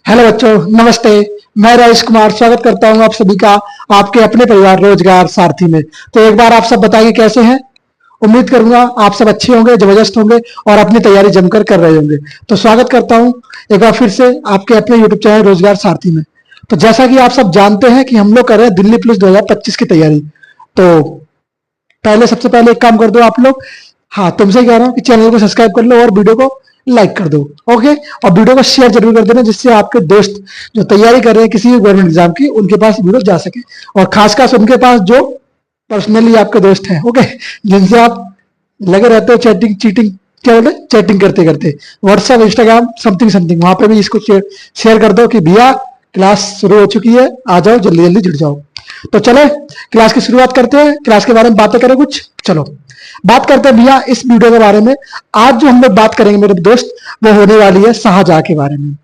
Hello बच्चों, नमस्ते। मैं राजेश कुमार स्वागत करता हूं आप सभी का आपके अपने परिवार रोजगार सारथी में। तो एक बार आप सब बताइए कैसे हैं। उम्मीद करूंगा आप सब अच्छे होंगे, जबरदस्त होंगे और अपनी तैयारी जमकर कर रहे होंगे। तो स्वागत करता हूं एक बार फिर से आपके अपने यूट्यूब चैनल रोजगार सारथी में। तो जैसा कि आप सब जानते हैं कि हम लोग कर रहे हैं दिल्ली पुलिस 2025 की तैयारी। तो सबसे पहले एक काम कर दो आप लोग। हाँ, तुमसे कह रहा हूँ कि चैनल को सब्सक्राइब कर लो और वीडियो को लाइक कर दो। ओके, और वीडियो को शेयर जरूर कर देना, जिससे आपके दोस्त जो तैयारी कर रहे हैं किसी भी गवर्नमेंट एग्जाम की, उनके पास वीडियो जा सके। और खासकर उनके पास जो पर्सनली आपके दोस्त हैं, ओके, जिनसे आप लगे रहते हो चैटिंग चीटिंग, क्या बोले, चैटिंग करते करते व्हाट्सएप, इंस्टाग्राम, समथिंग समथिंग, वहां पे भी इसको शेयर कर दो कि भैया क्लास शुरू हो चुकी है, आ जाओ, जल्दी जल्दी जुड़ जाओ। तो चले क्लास की शुरुआत करते हैं। क्लास के बारे में बातें करें कुछ। चलो बात करते हैं भैया इस वीडियो के बारे में। आज जो हम लोग बात करेंगे मेरे दोस्त, वो होने वाली है शाहजहां के बारे में।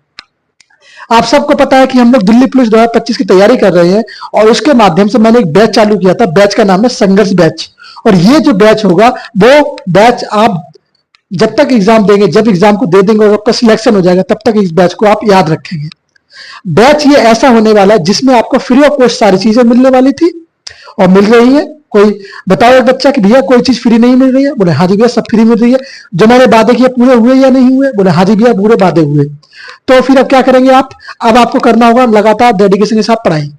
आप सबको पता है कि हम लोग दिल्ली पुलिस 2025 की तैयारी कर रहे हैं और उसके माध्यम से मैंने एक बैच चालू किया था। बैच का नाम है संघर्ष बैच। और ये जो बैच होगा, वो बैच आप जब तक एग्जाम देंगे, जब एग्जाम को दे देंगे और आपका सिलेक्शन हो जाएगा, तब तक इस बैच को आप याद रखेंगे। बैच ये ऐसा होने वाला है जिसमें आपको फ्री ऑफ कॉस्ट सारी चीजें मिलने वाली थी और मिल रही है। कोई बताओ एक बच्चा कि भैया कोई चीज फ्री नहीं मिल रही है? बोले हाँ जी भैया, सब फ्री मिल रही है। जो मैंने वादे किए पूरे हुए या नहीं हुए? बोले हाँ जी भैया, पूरे वादे हुए। तो फिर अब क्या करेंगे आप? अब आपको करना होगा लगातार डेडिकेशन के साथ पढ़ाई।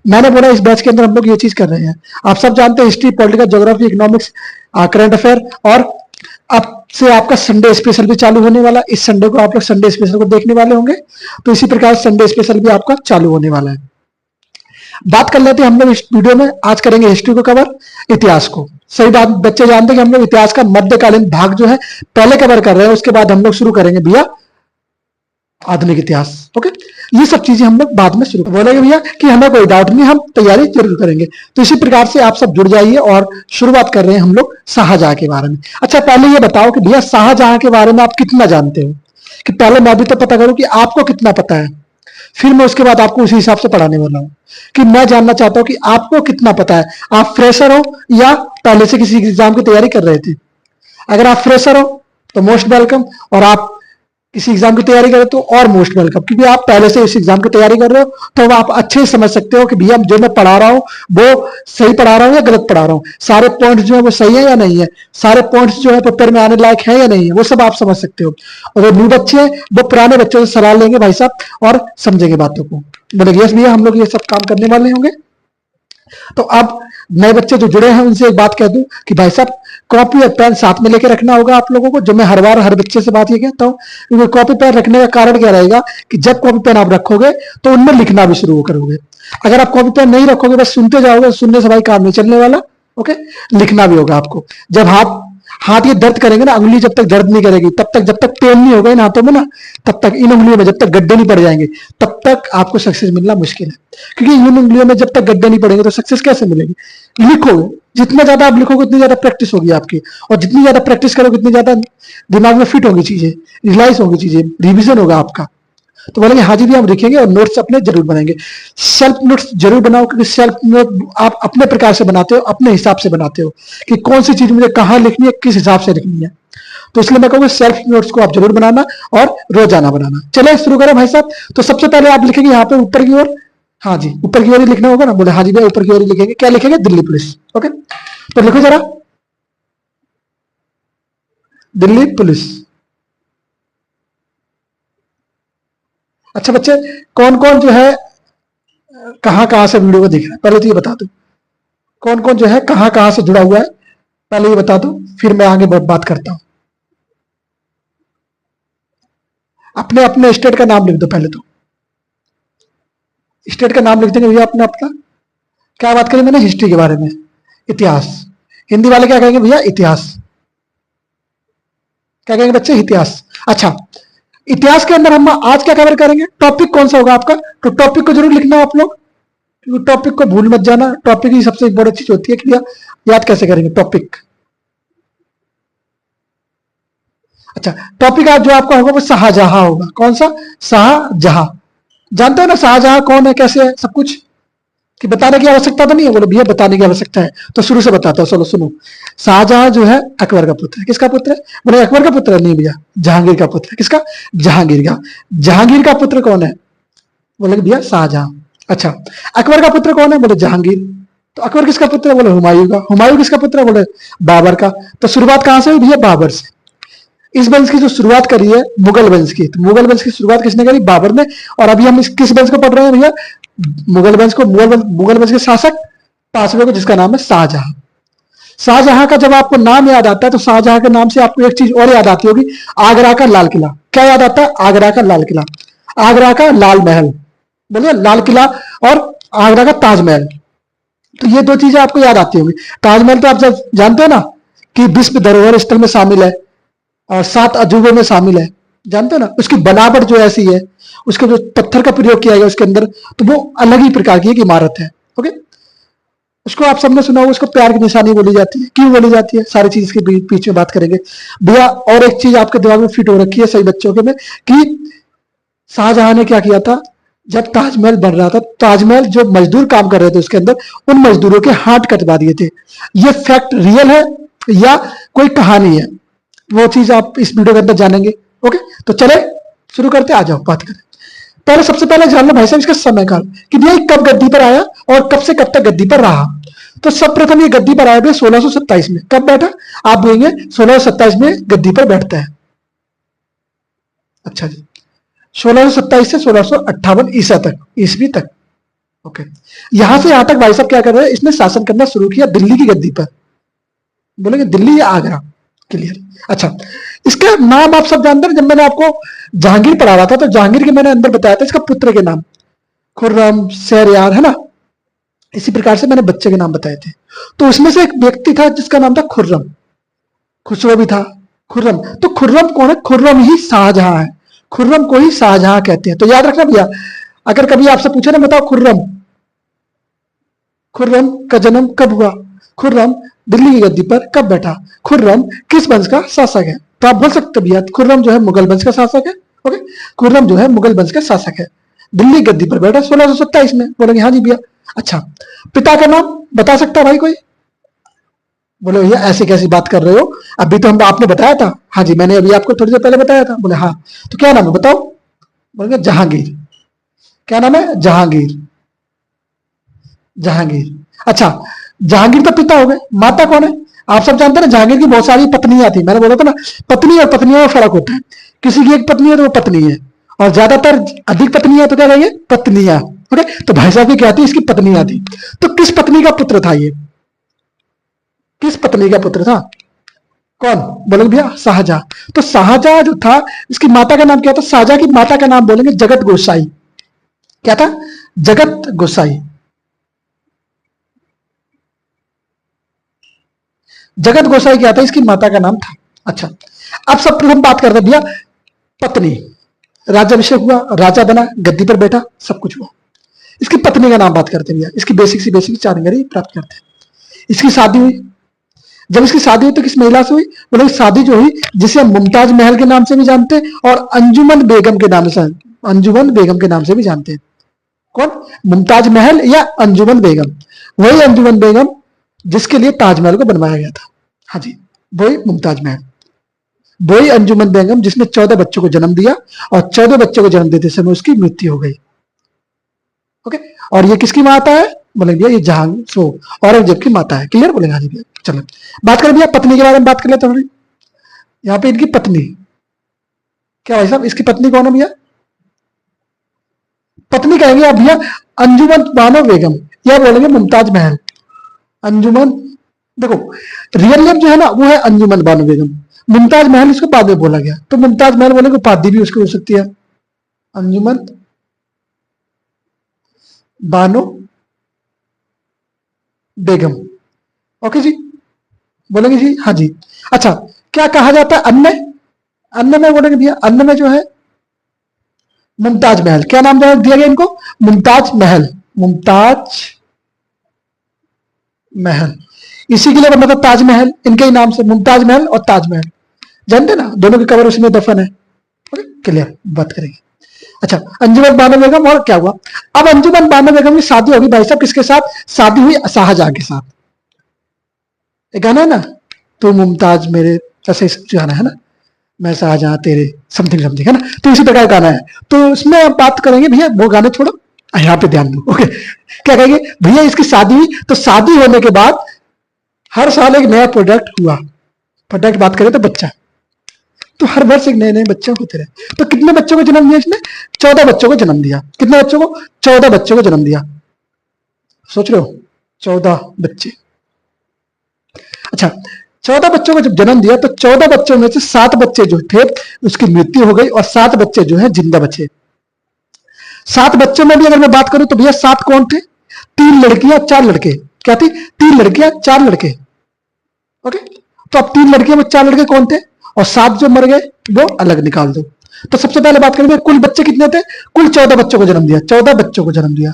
मैंने बोला इस बैच के अंदर हम लोग ये चीज कर रहे हैं। आप सब जानते हैं history, political, geography, economics, current affair, और अब से आपका संडे स्पेशल भी चालू होने वाला। इस संडे को आप लोग संडे स्पेशल को देखने वाले होंगे। तो इसी प्रकार संडे स्पेशल भी आपका चालू होने वाला है। बात कर लेते हैं हम लोग इस वीडियो में। आज करेंगे हिस्ट्री को कवर, इतिहास को। सही बात, बच्चे जानते हैं कि हम लोग इतिहास का मध्यकालीन भाग जो है पहले कवर कर रहे हैं, उसके बाद हम लोग शुरू करेंगे भैया आधुनिक इतिहास। ओके, ये सब चीजें हम लोग बाद में शुरू बोलेंगे भैया कि हमें कोई डाउट नहीं, हम तैयारी जरूर करेंगे। तो इसी प्रकार से आप सब जुड़ जाइए और शुरुआत कर रहे हैं हम लोग शाहजहां के बारे में। अच्छा, पहले ये बताओ कि भैया शाहजहां के बारे में आप कितना जानते हो? कि पहले मैं भी तो पता करूं कि आपको कितना पता है, फिर मैं उसके बाद आपको उसी हिसाब से पढ़ाने वाला हूं। कि मैं जानना चाहता हूं कि आपको कितना पता है। आप फ्रेशर हो या पहले से किसी एग्जाम की तैयारी कर रहे थे? अगर आप फ्रेशर हो तो मोस्ट वेलकम, और आप किसी एग्जाम की तैयारी कर रहे हो तो और मोस्ट वेलकम, क्योंकि आप पहले से इस एग्जाम की तैयारी कर रहे हो तो आप अच्छे से समझ सकते हो कि भैया जो मैं पढ़ा रहा हूं वो सही पढ़ा रहा हूं या गलत पढ़ा रहा हूं। सारे पॉइंट्स जो है वो सही है या नहीं है, सारे पॉइंट्स जो है पेपर में आने लायक है या नहीं है, वो सब आप समझ सकते हो। और जो न्यू बच्चे हैं वो पुराने बच्चों से सलाह लेंगे भाई साहब और समझेंगे बातों को। बोले यस भैया, हम लोग ये सब काम करने वाले होंगे। तो अब नए बच्चे जो जुड़े हैं उनसे एक बात कह दूं कि भाई साहब कॉपी और पेन साथ में लेके रखना होगा आप लोगों को। जो मैं हर बार हर बच्चे से बात ये कहता हूं, क्योंकि कॉपी पेन रखने का कारण क्या रहेगा कि जब कॉपी पेन आप रखोगे तो उनमें लिखना भी शुरू करोगे। अगर आप कॉपी पेन नहीं रखोगे, बस सुनते जाओगे, सुनने से भाई काम नहीं चलने वाला। ओके, लिखना भी होगा आपको। जब हाथ ये दर्द करेंगे ना, उंगली जब तक दर्द नहीं करेगी, तब तक, जब तक पेन नहीं होगा इन हाथों में ना, तब तक इन उंगलियों में जब तक गड्ढे नहीं पड़ जाएंगे, तब तक आपको सक्सेस मिलना मुश्किल है। क्योंकि इन उंगलियों में जब तक गड्ढे नहीं पड़ेंगे तो सक्सेस कैसे मिलेगी? लिखोगे, जितना ज्यादा आप लिखोगे उतनी ज्यादा प्रैक्टिस होगी आपकी, और जितनी ज्यादा प्रैक्टिस करोगे उतनी ज्यादा दिमाग में फिट होंगी चीजें, रियलाइज होंगी चीजें, रिविजन होगा आपका। तो बोलेंगे हाँ जी भी हम लिखेंगे और नोट्स अपने जरूर बनाएंगे। सेल्फ नोट्स जरूर बनाओ, क्योंकि सेल्फ नोट आप अपने प्रकार से बनाते हो, अपने हिसाब से बनाते हो कि कौन सी चीज मुझे कहाँ लिखनी है, किस हिसाब से लिखनी है। तो इसलिए मैं कहूँगा सेल्फ नोट्स को आप जरूर बनाना और रोजाना बनाना। चले शुरू करें भाई साहब। तो सबसे पहले आप लिखेंगे यहाँ पे ऊपर की ओर। हाँ जी, ऊपर की ओर ही लिखना होगा ना? बोले हाँ जी भैया, ऊपर की ओर ही लिखेंगे। क्या लिखेंगे? दिल्ली पुलिस। ओके, तो लिखो जरा, दिल्ली पुलिस। अच्छा बच्चे, कौन कौन जो है कहां कहां से वीडियो को देख रहा है, पहले तो ये बता दो। कौन कौन जो है कहां कहां से जुड़ा हुआ है, पहले ये बता दो, फिर मैं आगे बात करता हूं। अपने अपने स्टेट का नाम लिख दो पहले तो। स्टेट का नाम लिख देंगे भैया अपने अपना। क्या बात करें मैंने? हिस्ट्री के बारे में, इतिहास। हिंदी वाले क्या कहेंगे भैया? इतिहास। क्या कहेंगे बच्चे? इतिहास। अच्छा, इतिहास के अंदर हम आज क्या कवर करेंगे? टॉपिक कौन सा होगा आपका? तो टॉपिक को जरूर लिखना आप लोग, क्योंकि टॉपिक को भूल मत जाना। टॉपिक ही सबसे बड़ी चीज होती है कि भैया याद कैसे करेंगे टॉपिक। अच्छा, टॉपिक आज जो आपका होगा वो शाहजहां होगा। कौन सा? शाहजहां। जानते हो ना शाहजहां कौन है, कैसे है, सब कुछ? कि बताने की आवश्यकता तो नहीं है? बोले भैया बताने की आवश्यकता है, तो शुरू से बताता हूँ। चलो सुनो। शाहजहां जो है अकबर का पुत्र है। किसका पुत्र है? बोले अकबर का पुत्र है? नहीं भैया, जहांगीर का पुत्र है। किसका? जहांगीर का। जहांगीर का पुत्र कौन है? बोले भैया शाहजहां। अच्छा, अकबर का पुत्र कौन है? बोले जहांगीर। तो अकबर किसका पुत्र है? बोले हुमायूं का। हुमायूं किसका पुत्र है? बोले बाबर का। तो शुरुआत कहां से हुई भैया? बाबर से। इस वंश की जो शुरुआत करी है मुगल वंश की, तो मुगल वंश की शुरुआत किसने करी? बाबर ने। और अभी हम किस वंश को पढ़ रहे हैं भैया? मुगल वंश को। मुगल वंश के शासक 5वें को, जिसका नाम है शाहजहां। शाहजहां का जब आपको नाम याद आता है तो शाहजहां के नाम से आपको एक चीज और याद आती होगी, आगरा का लाल किला। क्या याद आता है? आगरा का लाल किला, आगरा का लाल महल, बोलिए लाल किला, और आगरा का ताजमहल। तो ये दो चीजें आपको याद आती होंगी। ताजमहल तो आप सब जानते हैं ना कि विश्व धरोहर स्थल में शामिल है और 7 अजूबों में शामिल है, जानते हो ना। उसकी बनावट जो ऐसी है, उसके जो पत्थर का प्रयोग किया गया उसके अंदर, तो वो अलग ही प्रकार की एक इमारत है। ओके, उसको आप सबने सुना होगा, उसको प्यार की निशानी बोली जाती है। क्यों बोली जाती है? सारी चीज के बीच में बात करेंगे भैया। और एक चीज आपके दिमाग में फिट हो रखी है सही बच्चों के में, कि शाहजहां ने क्या किया था? जब ताजमहल बन रहा था, ताजमहल जो मजदूर काम कर रहे थे उसके अंदर, उन मजदूरों के हाथ कटवा दिए थे। ये फैक्ट रियल है या कोई कहानी है, वो चीज आप इस वीडियो के अंदर जानेंगे। ओके, तो चले शुरू करते, आ जाओ बात करें। पहले सबसे पहले जान लो भाई साहब इसका समय काल, कि भैया कब गद्दी पर आया और कब से कब तक गद्दी पर रहा। तो सब प्रथम ये गद्दी पर आया भैया 1627 में। कब बैठा? आप बोलेंगे 1627 में गद्दी पर बैठता है। अच्छा जी, 1627 से 1658 ईस्वी तक। ओके, यहां से यहां तक भाई साहब क्या कर रहे हैं? इसने शासन करना शुरू किया दिल्ली की गद्दी पर। बोलेंगे दिल्ली या आगरा? क्लियर। अच्छा, इसका नाम आप सब जानते हैं। जब मैंने आपको जहांगीर पढ़ा रहा था तो जहांगीर के मैंने अंदर बताया था इसका पुत्र के नाम, खुर्रम, शहरयार, है ना। इसी प्रकार से मैंने बच्चे के नाम बताए थे। तो उसमें से एक व्यक्ति था जिसका नाम था खुर्रम। खुसरो भी था, खुर्रम। तो खुर्रम कौन है? खुर्रम ही शाहजहां है। खुर्रम को ही शाहजहां कहते हैं। तो याद रखना भैया, अगर कभी आपसे पूछे ना, बताओ खुर्रम, खुर्रम का जन्म कब हुआ? खुर्रम दिल्ली की गद्दी पर कब बैठा? खुर्रम किस वंश का शासक है? तो आप बोल सकते भैया खुर्रम जो है मुगल वंश का शासक है। ओके, खुर्रम जो है मुगल वंश का शासक है, दिल्ली गद्दी पर बैठा 1627 में। बोलेंगे हाँ जी भैया। अच्छा, पिता का नाम बता सकता भाई कोई? बोले भैया ऐसी कैसी बात कर रहे हो, अभी तो हम आपने बताया था। हाँ जी, मैंने अभी आपको थोड़ी देर पहले बताया था। बोले हाँ, तो क्या नाम है बताओ? बोलेंगे जहांगीर। क्या नाम है? जहांगीर। जहांगीर। अच्छा, जहांगीर तो पिता हो गए, माता कौन है? आप सब जानते हैं ना, जहांगीर की बहुत सारी पत्नियां थी। मैंने बोला था ना, पत्नी और पत्नियों में फर्क होता है। किसी की एक पत्नी है तो वो पत्नी है, और ज्यादातर अधिक पत्नियां तो क्या कहेंगे? पत्नियां। ओके, तो भाई साहब की क्या थी? इसकी पत्नियां थी। तो किस पत्नी का पुत्र था ये? किस पत्नी का पुत्र था? कौन? बोलेंगे भैया शाहजहां। तो शाहजहां जो था, इसकी माता का नाम क्या था? शाहजहां की माता का नाम बोलेंगे जगत गोसाई। क्या था? जगत गोसाई। जगत गोसाई क्या था? इसकी माता का नाम था। अच्छा, अब सब प्रथम बात करते भैया पत्नी। राज्याभिषेक हुआ, राजा बना, गद्दी पर बैठा, सब कुछ हुआ। इसकी पत्नी का नाम बात करते भैया, इसकी बेसिक सी बेसिक जानकारी प्राप्त करते हैं। इसकी शादी हुई। जब इसकी शादी हुई तो किस महिला से हुई? बोले शादी जो हुई, जिसे हम मुमताज महल के नाम से भी जानते हैं और अंजुमन बेगम के नाम से, अंजुमन बेगम के नाम से भी जानते हैं। कौन? मुमताज महल या अंजुमन बेगम? वही अंजुमन बेगम जिसके लिए ताजमहल को बनवाया गया था। हाँ जी, वही मुमताज महल, वही अंजुमन बेगम जिसने 14 बच्चों को जन्म दिया और 14 बच्चों को जन्म देते समय उसकी मृत्यु हो गई। ओके, और ये किसकी माता है? बोलेंगे भैया ये जहां औरंगजेब की माता है। क्लियर? बोलेंगे हाँ जी भैया। चलो बात करें भैया पत्नी के बारे में, बात कर लेते हैं। यहाँ पे इनकी पत्नी क्या भाई साहब? इसकी पत्नी कौन है भैया? पत्नी कहेंगे आप भैया अंजुमन बानो बेगम, या बोलेंगे मुमताज महल। अंजुमन, देखो रियल नेम जो है ना वो है अंजुमन बानो बेगम। मुमताज महल इसको बाद में बोला गया, तो मुमताज महल बोलेंगे, उपाधि भी उसकी हो सकती है अंजुमन बानो बेगम। ओके जी, बोलेंगे जी हाँ जी। अच्छा, क्या कहा जाता है अन्न? अन्न में बोलेंगे भैया अन्न में जो है मुमताज महल। क्या नाम दिया गया इनको? मुमताज महल। मुमताज महल, इसी के लिए बना था ताजमहल, इनके ही नाम से मुमताज महल और ताजमहल। जानते ना, दोनों की कबर उसी में दफन है। क्लियर? बात करेंगे। अच्छा, अंजुमन बानो बेगम, और क्या हुआ? अब अंजुमन बानो बेगम की शादी होगी भाई साहब किसके साथ? शादी हुई शाहजहां के साथ। एक गाना है ना, तू मुमताज मेरे, ऐसे गाना है ना। मैं शाहजहां तेरे समथिंग समथिंग, है ना। तो इसी प्रकार गाना है। तो इसमें आप बात करेंगे भैया वो गाने छोड़ो, यहाँ पे ध्यान दो। ओके, क्या कहेंगे भैया इसकी शादी हुई, तो शादी होने के बाद हर साल एक नया प्रोडक्ट हुआ। प्रोडक्ट बात करें तो बच्चा, तो हर वर्ष एक नए नए बच्चे होते रहे। तो कितने बच्चों को जन्म दिया इसने? 14 बच्चों को जन्म दिया। कितने बच्चों को? 14 बच्चों को जन्म दिया। सोच रहे हो, 14 बच्चे। अच्छा, 14 बच्चों को जब जन्म दिया तो 14 बच्चों में से 7 बच्चे जो थे उसकी मृत्यु हो गई और 7 बच्चे जो है जिंदा बचे। 7 बच्चों में भी अगर मैं बात करूं तो भैया 7 कौन थे? 3 लड़कियां 4 लड़के। क्या थी? 3 लड़कियां 4 लड़के। ओके, तो अब 3 लड़कियां में 4 लड़के कौन थे? और 7 जो मर गए वो अलग निकाल दो। तो सबसे पहले बात करेंगे कुल बच्चे कितने थे। कुल 14 बच्चों को जन्म दिया। 14 बच्चों को जन्म दिया।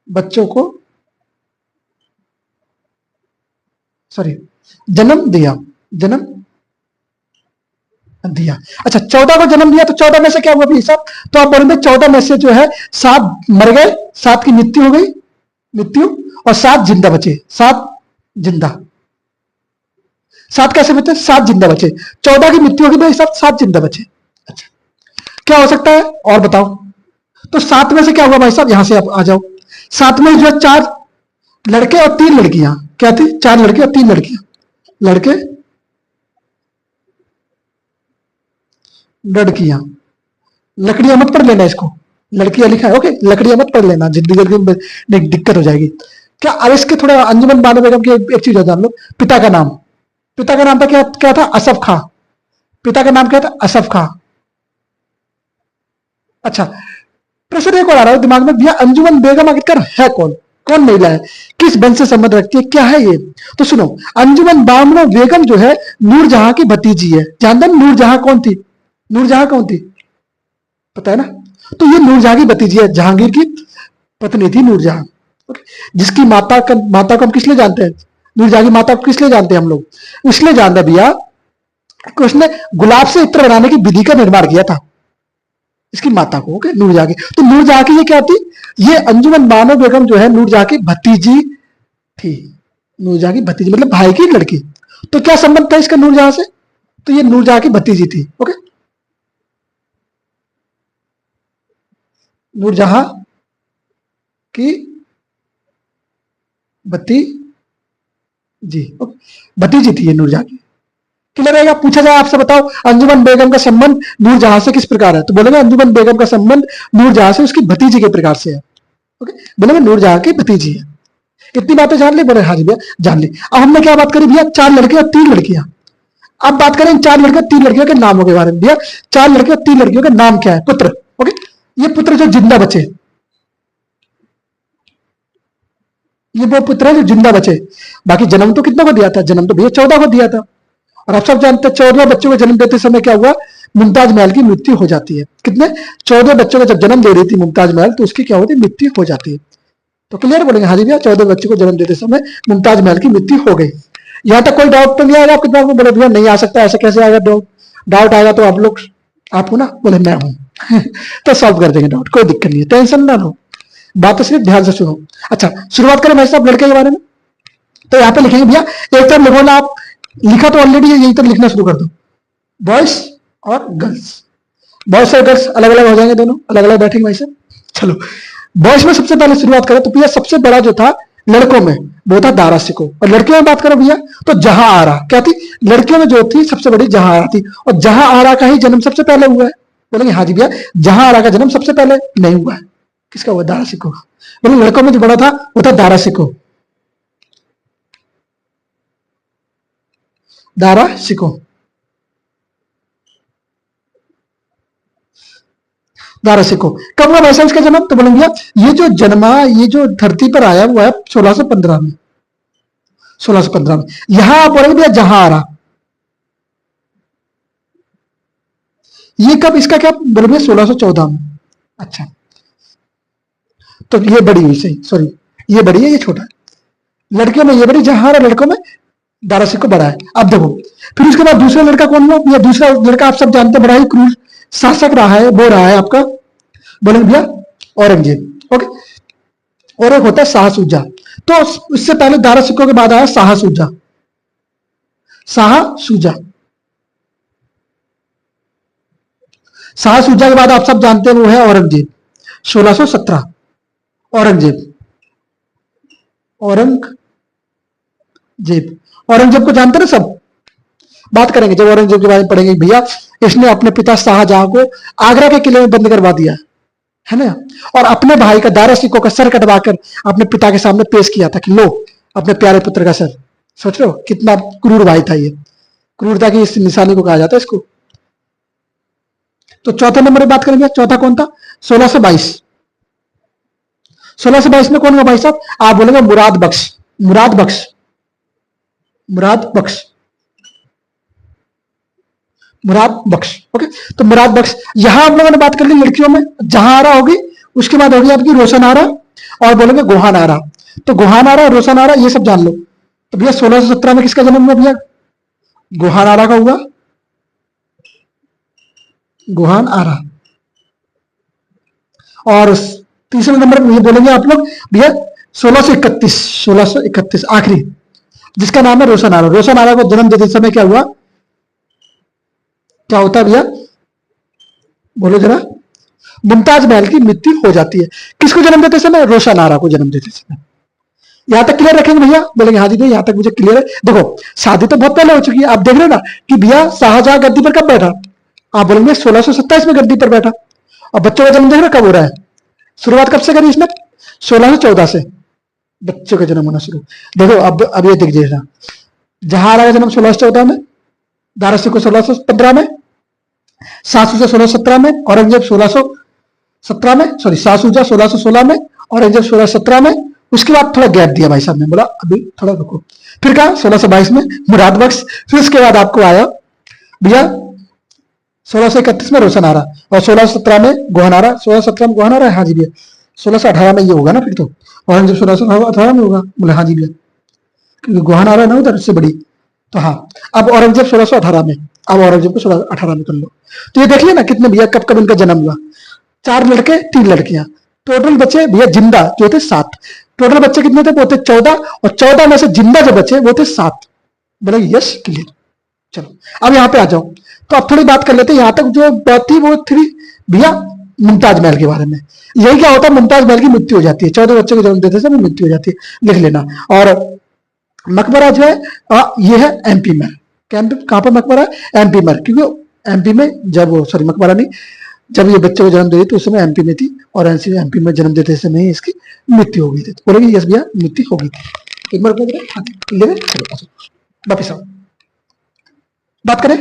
बच्चों को सॉरी जन्म दिया। जन्म दिया। अच्छा, 14 को जन्म दिया तो 14 में से क्या हुआ भाई साहब? तो आप बोलेंगे 14 में से जो है 7 मर गए, 7 की मृत्यु हो गई, मृत्यु, और 7 जिंदा बचे। 7 जिंदा। 7 कैसे बचे? 7 जिंदा बचे। 14 की मृत्यु होगी भाई साहब, 7 जिंदा बचे। अच्छा, क्या हो सकता है और बताओ? तो 7 में से क्या हुआ भाई साहब? यहां से आप आ जाओ। 7 में जो है 4 लड़के और 3 लड़कियां। क्या थी? 4 लड़के और 3 लड़कियां। लड़के लड़कियां। लकड़ियां मत पढ़ लेना इसको, लड़कियां लिखा है। ओके, लकड़ियां मत पढ़ लेना, जिंदगी में दिक्कत हो जाएगी। क्या अब इसके थोड़ा अंजुमन बानो बेगम की एक चीज जान लो। पिता का नाम, पिता का नाम था क्या? क्या था? असफ खां। पिता का नाम क्या था? असफ खां। अच्छा, प्रश्न एक और आ रहा है दिमाग में, भैया अंजुमन बेगम आखिरकार है कौन? कौन महिला है? किस वंश से संबंध रखती है? क्या है ये? तो सुनो, अंजुमन बानो बेगम जो है नूरजहां की भतीजी है। जानते हैं नूरजहां कौन थी? नूरजहां कौन थी? पता है ना। तो ये नूरजहां की भतीजी है, जहांगीर की पत्नी थी नूरजहां। जिसकी माता को हम किस लिए जानते हैं? नूरजहां की माता को किस लिए जानते हैं हम लोग? इसलिए जानते हैं भैया कि उसने गुलाब से इत्र बनाने की विधि का निर्माण किया था, इसकी माता को। ओके, नूरजहां की। तो नूरजहां की ये क्या थी? ये अंजुमन बानो बेगम जो है नूरजहां की भतीजी थी। नूरजहां की भतीजी मतलब भाई की लड़की। तो क्या संबंध था इसका नूरजहां से? तो ये नूरजहां की भतीजी थी। ओके, नूरजहां की भतीजी। भतीजी थी ये नूरजहां की। क्लियर रहेगा? पूछा जाए आपसे, बताओ अंजुमन बेगम का संबंध नूरजहां से किस प्रकार है? तो बोलेंगे अंजुमन बेगम का संबंध नूरजहां से उसकी भतीजी के प्रकार से है। ओके, बोलेंगे नूरजहां की भतीजी है। इतनी बातें जान ली? बोले हाँ जी भैया जान ली। अब हमने क्या बात करी भैया? 4 लड़के और 3 लड़कियां। अब बात करें 4 लड़के और 3 लड़कियों के नामों के बारे में। भैया 4 लड़के और 3 लड़कियों के नाम क्या है? पुत्र। ओके, ये पुत्र जो जिंदा बचे, ये वो पुत्र है जो जिंदा बचे। बाकी जन्म तो कितना को दिया था? जन्म तो भैया 14 को दिया था। और आप सब जानते हैं 14 बच्चों को जन्म देते समय क्या हुआ? मुमताज महल की मृत्यु हो जाती है। कितने? 14 बच्चों को जब जन्म दे रही थी मुमताज महल, तो उसकी क्या होती है? मृत्यु हो जाती है। तो क्लियर बोलेंगे हाँ जी भैया 14 बच्चों को जन्म देते समय मुमताज महल की मृत्यु हो गई। यहां तक कोई डाउट तो नहीं आएगा आपके दिमाग में? बोले भैया नहीं आ सकता, ऐसा कैसे आएगा डाउट? डाउट आएगा तो आप लोग, आपको ना, बोले मैं हूं तो सॉल्व कर देंगे डाउट, कोई दिक्कत नहीं है, टेंशन ना लो, बात तो सिर्फ ध्यान से सुनो। अच्छा, शुरुआत करें भाई साहब लड़के के बारे में। तो यहाँ पे लिखेंगे भैया, एक तरफ लिखो ना आप, लिखा तो ऑलरेडी है, यही तरफ लिखना शुरू कर दो। बॉयज और गर्ल्स, बॉयज और गर्ल्स अलग अलग हो जाएंगे, दोनों अलग अलग बैठेंगे भाई साहब। चलो, बॉयज में सबसे पहले शुरुआत करें तो भैया सबसे बड़ा जो था लड़कों में वो था दारा सिको, और लड़कियों में बात करो भैया तो जहां आरा। क्या थी? लड़कियों में जो थी सबसे बड़ी जहां आरा थी, और जहां आरा का ही जन्म सबसे पहले हुआ है। बोलेंगे हाँ जी भैया जहां आरा का जन्म सबसे पहले नहीं हुआ है, किसका हुआ? दारा सिको का। बोले लड़कों में जो बड़ा था वो था दारा सिको। दारा सिको, दारा सिको कब हुआ वैसा इसका जन्म? तो बोलेंगे ये जो जन्मा, ये जो धरती पर आया हुआ है 1615 में, 1615 में। यहां आप बोलेंगे भैया जहां आ रहा, ये कब? इसका क्या बोलेंगे? 1614 में। अच्छा, तो ये बड़ी हुई, सही, सॉरी ये बड़ी है, ये छोटा है। लड़कियों में ये बड़ी जहां आ रहा, लड़कों में दारा सिको बड़ा है। अब देखो, फिर उसके बाद दूसरा लड़का कौन हुआ? या दूसरा लड़का आप सब जानते हैं, बड़ा ही क्रूर शासक रहा है, वो रहा है आपका, बोलेंगे भैया औरंगजेब। ओके, और एक होता है शाह सूजा। तो उससे पहले दारा सिको के बाद आया शाह सूजा। शाह सूजा, शाह सूजा के बाद आप सब जानते हैं वो है औरंगजेब, 1617। औरंगजेब, औरंगजेब, औरंगजेब को जानते ना सब, बात करेंगे जब औरंगजेब के बारे में पढ़ेंगे। भैया इसने अपने पिता शाहजहां को आगरा के किले में बंद करवा दिया है ना, और अपने भाई का दारा सिकों का सर कटवाकर अपने पिता के सामने पेश किया था कि लो अपने प्यारे पुत्र का सर। सोच रहे हो कितना क्रूर भाई था ये, क्रूरता की इस निशानी को कहा जाता है इसको। तो चौथे नंबर पर बात करेंगे, चौथा कौन था? 1622। 1622 में कौन हुआ भाई साहब? आप बोलेंगे मुराद बख्श, मुराद बख्श, मुराद बख्श, मुराद बख्श। ओके, तो मुराद बख्श। यहां आप लोगों ने बात कर ली लड़कियों में, जहां आरा होगी उसके बाद होगी आपकी रोशन आरा और बोलेंगे गोहान आरा। तो गोहान आरा और रोशन आरा ये सब जान लो। तो भैया 1617 में किसका जन्म हुआ भैया? गोहान आरा का हुआ, गोहान आरा। और तीसरे नंबर पर बोलेंगे आप लोग भैया 1631, 1631 आखिरी, जिसका नाम है रोशन आरा। रोशन आरा को जन्म देते समय क्या हुआ, क्या होता है भैया? बोलो जरा। मुमताज महल की मृत्यु हो जाती है। किसको जन्म देते समय? रोशन आरा को जन्म देते समय। यहां तक क्लियर रखेंगे भैया? बोलेंगे हाँ जी यहां तक मुझे क्लियर है। देखो शादी तो बहुत पहले हो चुकी है, आप देख रहे हो ना कि भैया शाहजहां गद्दी पर कब बैठा? आप बोलेंगे 1627 में गद्दी पर बैठा। और बच्चों का जन्म देख रहे कब हो रहा है? शुरुआत कब से करी इसने? 1614 से बच्चों का जन्म होना शुरू। देखो अब ये दिख जाएगा, जहां का जन्म 1614 में, दारा सिकों 1615 में, शाह सूजा 1617 में, औरंगजेब 1617 में, सॉरी शाह सूजा 1616 में, औरंगजेब 1617 में। उसके बाद थोड़ा गैप दिया भाई साहब ने, बोला अभी थोड़ा रुको। फिर कहा 1622 में मुराद बख्श। फिर उसके बाद आपको आया भैया 1631 में रोशन आरा और 1617 में गोहान आरा। 1617 में गोहान आरा है, हाँ जी भैया। 1618 में ये होगा ना फिर तो, औरंगजेब 1618 में होगा। बोले हाँ जी भैया, क्योंकि गोहान आरा ना उधर से बड़ी। तो हाँ, अब औरंगजेब 1618 में, अब औरंगजेब को 1618 में कर लो। तो ये देख लिया ना कितने भैया कब कब इनका जन्म हुआ। 4 लड़के 3 लड़कियां, टोटल बच्चे भैया जिंदा जो थे 7। टोटल बच्चे कितने थे? वो थे 14, और 14 में से जिंदा जो बचे वो थे 7। बोले यस क्लियर। चलो अब यहाँ पे आ जाओ। तो अब थोड़ी बात कर लेते हैं, यहाँ तक जो बात थी वो थी भैया मुमताज महल के बारे में। यही क्या होता है, मुमताज महल की मृत्यु हो जाती है, 14 बच्चों को जन्म देते समय मृत्यु हो जाती है, लिख लेना। और मकबरा जो है ये है एमपी में। कहां पर मकबरा है? एमपी में, क्योंकि एमपी में जब, सॉरी मकबरा नहीं, जब ये बच्चे को जन्म दे दी तो उस समय एमपी में थी, और एमपी में जन्म देते समय इसकी मृत्यु हो गई थी। तो बोलेंगे यस भैया मृत्यु हो गई थी। एक बार वापिस आओ, बात करें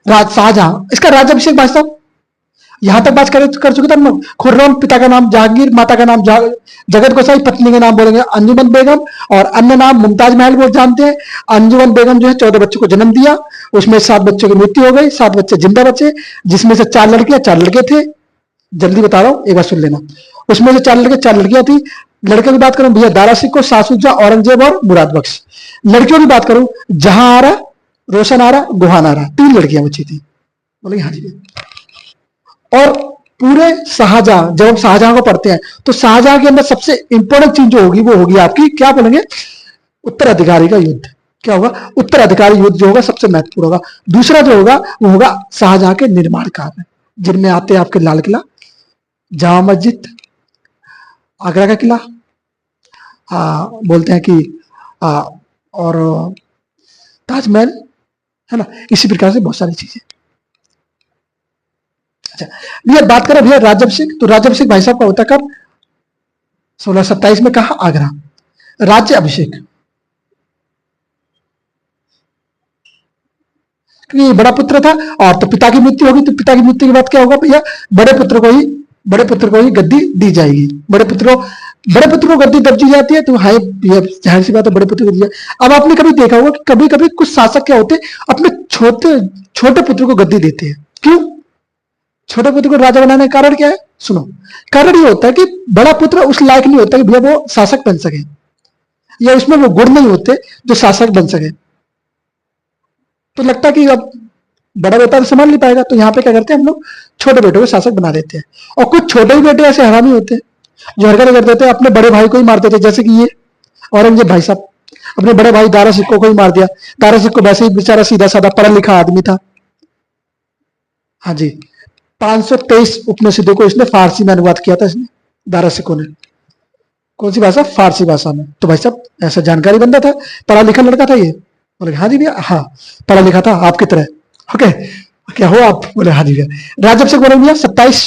शाहजहां, इसका राज्याभिषेक भाई साहब यहां तक बात कर चुके थे हम लोग। खुर्रम, पिता का नाम जहांगीर, माता का नाम जगत गोसाई, पत्नी के नाम बोलेंगे अंजुमन बेगम, और अन्य नाम मुमताज महल वो जानते हैं। अंजुमन बेगम जो है 14 बच्चों को जन्म दिया, उसमें 7 बच्चों की मृत्यु हो गई, 7 बच्चे जिंदा बचे, जिसमें से 4 लड़कियां 4 लड़के थे। जल्दी बता रहा हूं, एक बार सुन लेना। उसमें से 4 लड़के 4 लड़कियां थी। लड़कियों की बात करूं भैया दारा सिकों, शाह सूजा, औरंगजेब और मुराद बख्श। लड़कियों की बात करूं जहां आरा, रोशन आरा, गोहान आरा, 3 लड़कियां बची थी। बोले हाँ जी। और पूरे शाहजहां, जब हम शाहजहां को पढ़ते हैं तो शाहजहां के अंदर सबसे इंपॉर्टेंट चीज जो होगी वो होगी आपकी, क्या बोलेंगे, उत्तराधिकारी का युद्ध। क्या होगा? उत्तराधिकारी युद्ध जो होगा सबसे महत्वपूर्ण होगा। दूसरा जो होगा वो होगा शाहजहां के निर्माण कार्य, जिनमें आते हैं आपके लाल किला, जामा मस्जिद, आगरा का किला, बोलते हैं कि और ताजमहल, है ना। इसी प्रकार से बहुत सारी चीजें। अच्छा भैया बात करें भैया राज्याभिषेक, तो राज्याभिषेक भाई साहब का होता कब? 1627 में। कहा? आगरा। राज्य अभिषेक, क्योंकि ये बड़ा पुत्र था और तो पिता की मृत्यु होगी, तो पिता की मृत्यु के बाद क्या होगा भैया? बड़े पुत्र को ही गद्दी दी जाएगी। बड़े पुत्र को गद्दी दब दी जाती है, तो हाई जाहिर सी बात है बड़े पुत्र को दी जाए। अब आपने कभी देखा होगा कि कभी कभी कुछ शासक क्या होते हैं अपने छोटे पुत्र को गद्दी देते हैं। क्यों छोटे पुत्र को राजा बनाने का कारण क्या है? सुनो, कारण ये होता है कि बड़ा पुत्र उस लायक नहीं होता कि भैया वो शासक बन सके, या उसमें वो गुण नहीं होते जो शासक बन सके। तो लगता है कि अब बड़ा बेटा तो संभाल नहीं पाएगा, तो यहाँ पे क्या करते हैं हम लोग, छोटे बेटों को शासक बना देते हैं। और कुछ छोटे ही बेटे ऐसे हरामी होते हैं जो हरकतें कर देते हैं, अपने बड़े भाई को ही मार देते हैं। जैसे कि ये औरंगजेब भाई साहब अपने बड़े भाई दारा सिकों को ही मार दिया। दारा सिकों वैसे ही बेचारा सीधा साधा पढ़ा लिखा आदमी था, हाँ जी, 523 उपनिषदों को इसने फारसी में अनुवाद किया था इसने, दारा सिकों ने। कौन सी भाषा? फारसी भाषा में। तो भाई साहब ऐसा जानकारी बंदा था, पढ़ा लिखा लड़का था ये। बोले हाँ जी भैया, हाँ पढ़ा लिखा था आपकी तरह। ओके, क्या हो आप? बोले हाँ जी भैया। राज्यभिषेक बोले भैया 27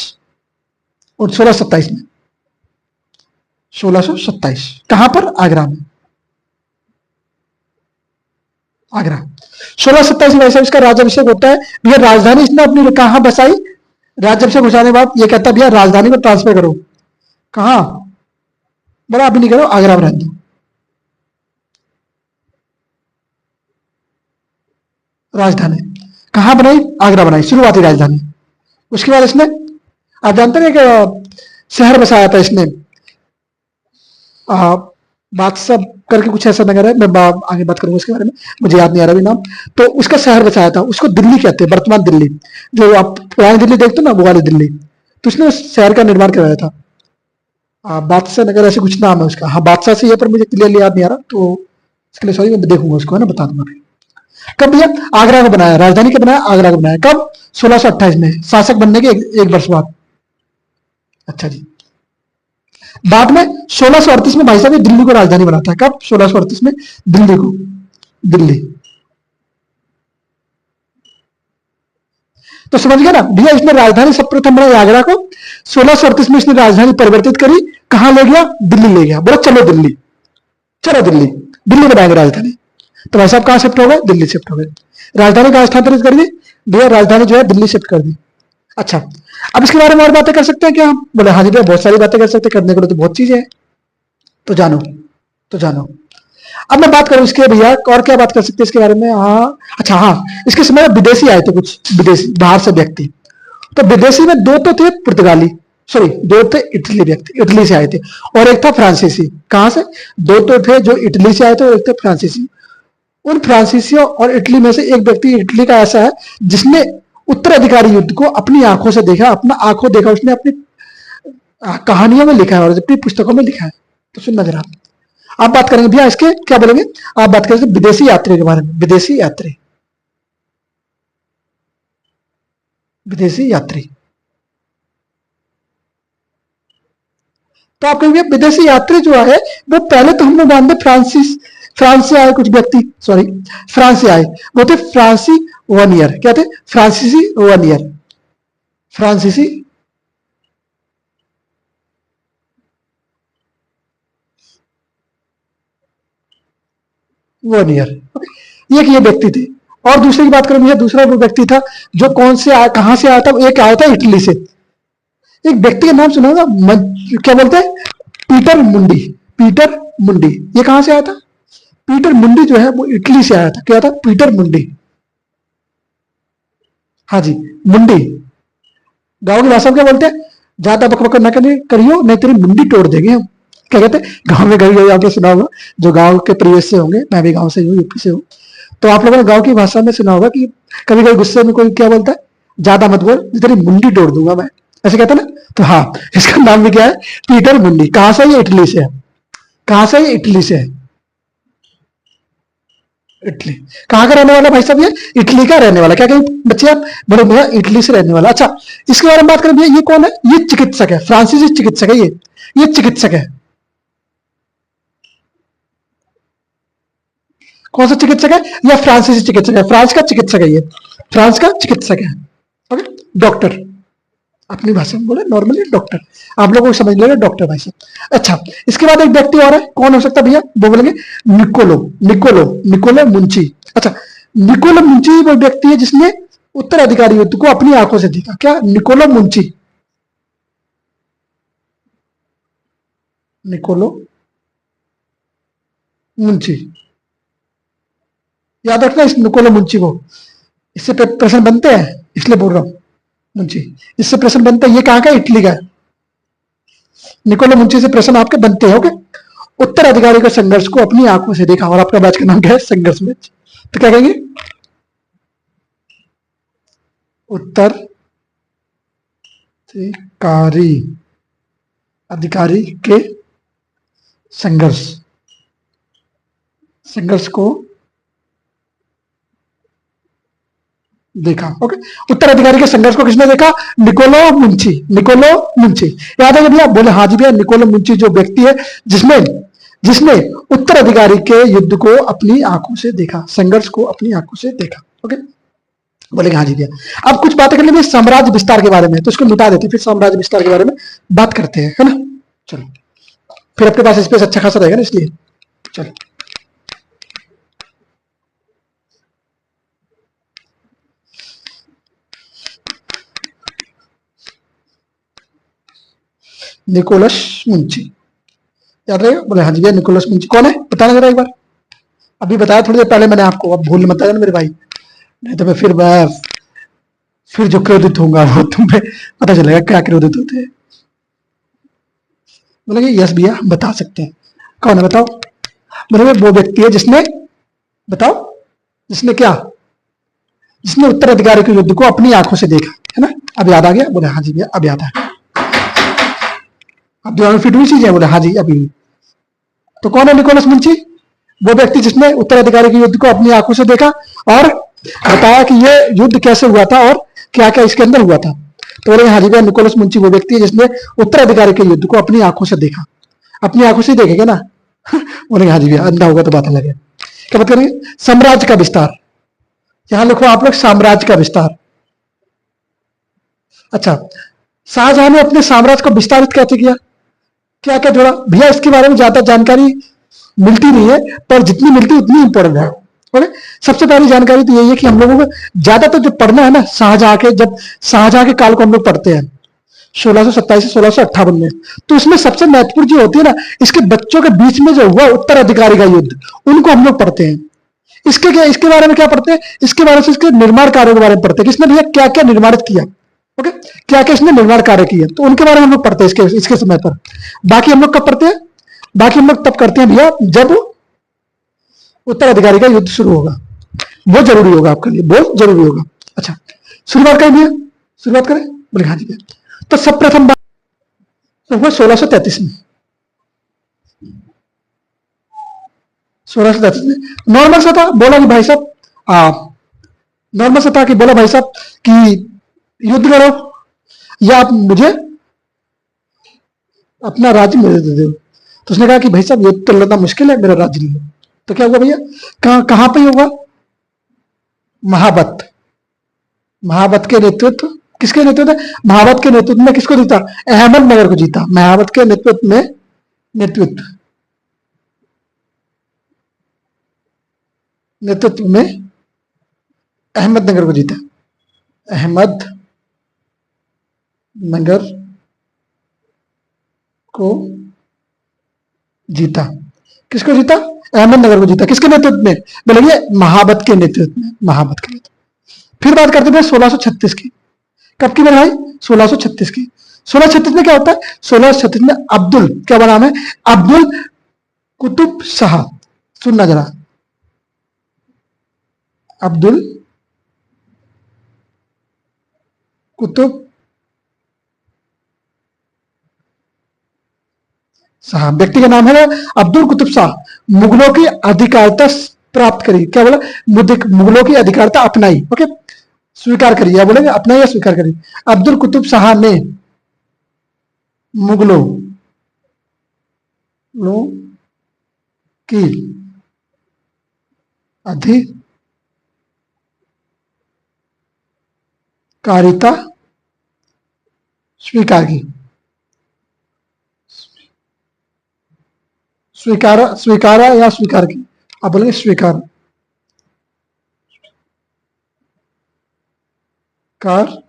और 1627 में, 1627 कहां पर? आगरा में, आगरा। 1627 में वैसे इसका राज्यभिषेक होता है भैया। राजधानी इसने अपनी कहां बसाई? राज्यभिषेक हो जाने के बाद ये कहता है भैया राजधानी को ट्रांसफर करो। कहां? बोला अभी नहीं करो, आगरा में रहने दो। राजधानी कहां बनाई? आगरा बनाई, शुरुआती राजधानी। उसके बाद इसने, आप जानते हैं कि शहर बसाया था इसने, बादशाह करके कुछ ऐसा नगर है, मैं आगे बात करूंगा उसके बारे में, मुझे याद नहीं आ रहा भी नाम। तो उसका शहर बसाया था, उसको दिल्ली कहते हैं, वर्तमान दिल्ली। जो आप पुरानी दिल्ली देखते हो ना, वो वाली दिल्ली। तो उसने उस शहर का निर्माण करवाया था। बादशाह नगर ऐसे कुछ नाम है उसका। हाँ बादशाह से ये, पर मुझे क्लियरली याद नहीं आ रहा, तो इसके लिए सॉरी, मैं देखूंगा उसको, है ना, बता दूंगा। कब भैया? आगरा को बनाया, राजधानी के बनाया, आगरा को बनाया। कब? 1628 में, शासक बनने के एक वर्ष बाद। अच्छा जी। बाद में 1638 में भाई साहब ये दिल्ली को राजधानी बनाता है। कब? 1638 में दिल्ली को, दिल्ली। तो समझ गया ना भैया, इसने राजधानी सर्वप्रथम बनाई आगरा को। 1638 में इसने राजधानी परिवर्तित करी, कहां ले गया? दिल्ली ले गया। बोला चलो दिल्ली, चलो दिल्ली, दिल्ली बनाएंगे राजधानी। तो भाई साहब कहां शिफ्ट हो गए? दिल्ली शिफ्ट हो गए। राजधानी कहां स्थानांतरित कर दी? भैया राजधानी जो है दिल्ली शिफ्ट कर दी। अच्छा, अब इसके बारे में और बातें कर सकते हैं क्या हम? बोले हाँ जी भैया, बहुत सारी बातें कर सकते हैं, करने को तो बहुत चीजें हैं। तो जानो, तो जानो। अब मैं बात करूं इसके भैया, और क्या बात कर सकते हैं इसके बारे में? हाँ अच्छा, हाँ इसके समय विदेशी आए थे, कुछ विदेशी बाहर से व्यक्ति। तो विदेशी में दो तो थे पुर्तगाली, सॉरी दो थे इटली व्यक्ति, इटली से आए थे, और एक था फ्रांसीसी। कहां से? दो तो थे जो इटली से आए थे और एक थे फ्रांसीसी। उन फ्रांसीसियों और इटली में से एक व्यक्ति इटली का ऐसा है जिसने उत्तराधिकारी युद्ध को अपनी आंखों से देखा, अपना आंखों देखा, उसने अपनी कहानियों में लिखा है और अपनी पुस्तकों में लिखा है। तो सुनना जरा, आप बात करेंगे भैया इसके, क्या बोलेंगे आप? बात करेंगे विदेशी यात्री के बारे में, विदेशी यात्री, विदेशी यात्री। तो आप कहेंगे विदेशी यात्री जो है वो पहले तो हम लोग मानते फ्रांस से आए कुछ व्यक्ति, सॉरी फ्रांस से आए, वो थे फ्रांसी वन ईयर। क्या थे? फ्रांसीसी वन ईयर, फ्रांसीसी वन ईयर। एक ये व्यक्ति थे। और दूसरे की बात करें भैया, दूसरा वो व्यक्ति था जो कौन से आया, कहां से आया था? एक आया था इटली से। एक व्यक्ति का नाम सुना होगा, क्या बोलते हैं? पीटर मुंडी, पीटर मुंडी। ये कहां से आया था? पीटर मुंडी जो है वो इटली से आया था। क्या था? पीटर मुंडी। हाँ जी, मुंडी। गांव की भाषा में क्या बोलते हैं? ज्यादा बकबक ना करियो, नहीं तेरी मुंडी तोड़ देंगे हम। क्या कहते हैं? गांव में कभी कभी आपने सुना होगा, जो गांव के परिवेश से होंगे, मैं भी गांव से हूँ, यूपी से हूँ, तो आप लोगों ने गांव की भाषा में सुना होगा कि कभी कभी गुस्से में कोई क्या बोलता है? ज्यादा मत बोल, तेरी मुंडी तोड़ दूंगा मैं, ऐसे कहता ना। तो हाँ, इसका नाम भी क्या है? पीटर मुंडी। कहां से? ये इटली से है। कहां से? ये इटली से है, इटली। कहाँ का रहने वाला भाई साहब? ये इटली का रहने वाला। क्या कहीं बच्चे आप बोले भैया इटली से रहने वाला? अच्छा, इसके बारे में बात करें भैया, ये कौन है? ये चिकित्सक है, फ्रांसीसी चिकित्सक है ये चिकित्सक है। कौन सा चिकित्सक है? या फ्रांसीसी चिकित्सक है, फ्रांस का चिकित्सक है ये, फ्रांस का चिकित्सक है। ओके, डॉक्टर, अपनी भाषा में बोले नॉर्मली डॉक्टर, आप लोगों को समझ लेगा डॉक्टर भाई साहब। अच्छा, इसके बाद एक व्यक्ति और है, कौन हो सकता है भैया? वो बोलेंगे निकोलो, निकोलो, निकोलो मुंची। अच्छा, निकोलो मुंची वो व्यक्ति है जिसने उत्तराधिकारी युद्ध को अपनी आंखों से देखा। क्या? Niccolo मुंची, Niccolo मुंची। याद रखना इस निकोलो मुंची को, इससे प्रश्न बनते हैं, इसलिए बोल रहा हूं मुंची, इससे प्रश्न बनते हैं। ये कहां का? इटली का। निकोलो मुंची से प्रश्न आपके बनते हैं। ओके, उत्तराधिकारी के संघर्ष को अपनी आंखों से देखा, और आपका बैच का नाम क्या है? संघर्ष बैच। तो क्या कहेंगे? उत्तराधिकारी, अधिकारी के संघर्ष, संघर्ष को देखा। ओके, उत्तराधिकारी के संघर्ष को किसने देखा? निकोलो मुंची। निकोलो मुंची याद है भैया? बोले हाँ जी भैया, निकोलो मुंची जो व्यक्ति है जिसने जिसने उत्तराधिकारी के युद्ध को अपनी आंखों से देखा, संघर्ष को अपनी आंखों से देखा। ओके, बोले हाँ जी भैया। अब कुछ बातें कर लेंगे साम्राज्य विस्तार के बारे में, तो इसको मिटा देते, फिर साम्राज्य विस्तार के बारे में बात करते हैं, है ना। चलो, फिर आपके पास स्पेस अच्छा खासा रहेगा ना, इसलिए चलो। निकोलस मुंची याद रहेगा? बोले हाँ जी भैया, निकोलस मुंची कौन है बताना जरा एक बार। अभी बताया थोड़ी देर पहले मैंने आपको, अब भूल मत जाना मेरे भाई, नहीं तो मैं फिर जो क्रोधित होऊंगा वो तुम्हें पता चलेगा क्या क्रोधित होते हैं। बोले यस भैया बता सकते हैं, कौन है बताओ। बोले वो व्यक्ति है जिसने, बताओ, जिसने क्या, जिसने उत्तराधिकारी के युद्ध को अपनी आंखों से देखा, है ना। अब याद आ गया? बोले हाँ जी भैया अब याद आया। अब दिमाग में फिट हुई चीज है? बोले हाँ जी अभी। तो कौन है निकोलस मुंची? वो व्यक्ति जिसने उत्तराधिकारी के युद्ध को अपनी आंखों से देखा और बताया कि ये युद्ध कैसे हुआ था और क्या क्या इसके अंदर हुआ था। तो बोले हाँ जी भैया, निकोलस मुंची वो व्यक्ति है जिसने उत्तराधिकारी के युद्ध को अपनी आंखों से देखा। अपनी आंखों से देखेगा ना। बोले हाँ जी भैया, अंधा होगा तो बात अलग है। क्या बात करेंगे? साम्राज्य का विस्तार, यहां लिखो आप लोग साम्राज्य का विस्तार। अच्छा, शाहजहां ने अपने साम्राज्य को विस्तारित कैसे किया, क्या क्या जोड़ा भैया, इसके बारे में ज्यादा जानकारी मिलती नहीं है, पर जितनी मिलती है उतनी इंपॉर्टेंट है। ओके, सबसे पहली जानकारी तो यही है कि हम लोगों को ज्यादातर जो पढ़ना है ना, शाहजहां के, जब शाहजहां के काल को हम लोग पढ़ते हैं 1627 से 1658 में, तो उसमें सबसे महत्वपूर्ण जो होती है ना, इसके बच्चों के बीच में जो हुआ उत्तराधिकारी का युद्ध, उनको हम लोग पढ़ते हैं। इसके बारे में क्या पढ़ते हैं? इसके बारे में, इसके निर्माण कार्यों के बारे में पढ़ते हैं, किसने भैया क्या क्या निर्माणित किया। ओके, क्या क्या इसने निर्माण कार्य किए, तो उनके बारे में हम लोग पढ़ते हैं इसके समय पर। बाकी हम लोग कब पढ़ते हैं? बाकी हम लोग तब करते हैं भैया जब उत्तराधिकारी का युद्ध शुरू होगा, वो जरूरी होगा आपके लिए, बहुत जरूरी होगा। अच्छा, शुरुआत करें भैया, शुरुआत करें? बोले हाँ जी भैया। तो सब प्रथम बात तो हुआ 1633 में। 1633 में नॉर्मल सा था, बोला कि भाई साहब, नॉर्मल सा था कि बोला भाई साहब कि युद्ध करो या आप मुझे अपना राज्य मुझे दे दो। तो उसने कहा कि भाई साहब युद्ध तो लड़ना मुश्किल है, मेरा राज्य नहीं है। तो क्या हुआ भैया, कहां पे होगा? महाबत। महाबत के नेतृत्व, किसके नेतृत्व? महाबत के नेतृत्व में किसको जीता? अहमदनगर को जीता। महाबत के नेतृत्व में, नेतृत्व में अहमदनगर को जीता। अहमद नगर को जीता। किसको जीता? अहमदनगर को जीता। किसके नेतृत्व में? बोलेंगे महाबत के नेतृत्व में। महाबत के नेतृत्व। फिर बात करते हैं 1636 की। कब की मेरे भाई? 1636 की। 1636 में क्या होता है? 1636 में अब्दुल, क्या नाम है? अब्दुल कुतुब शाह। सुनना जरा, अब्दुल कुतुब शाह, व्यक्ति का नाम है अब्दुल कुतुब शाह। मुगलों की अधिकारिता प्राप्त करी। क्या बोला? मुगलों की अधिकारिता अपनाई। ओके, स्वीकार करी, या बोलेंगे अपनाई या स्वीकार करी। अब्दुल कुतुब शाह ने मुगलों की अधिकारिता स्वीकार की। स्वीकारा या स्वीकार की? आप बोलेंगे स्वीकार की।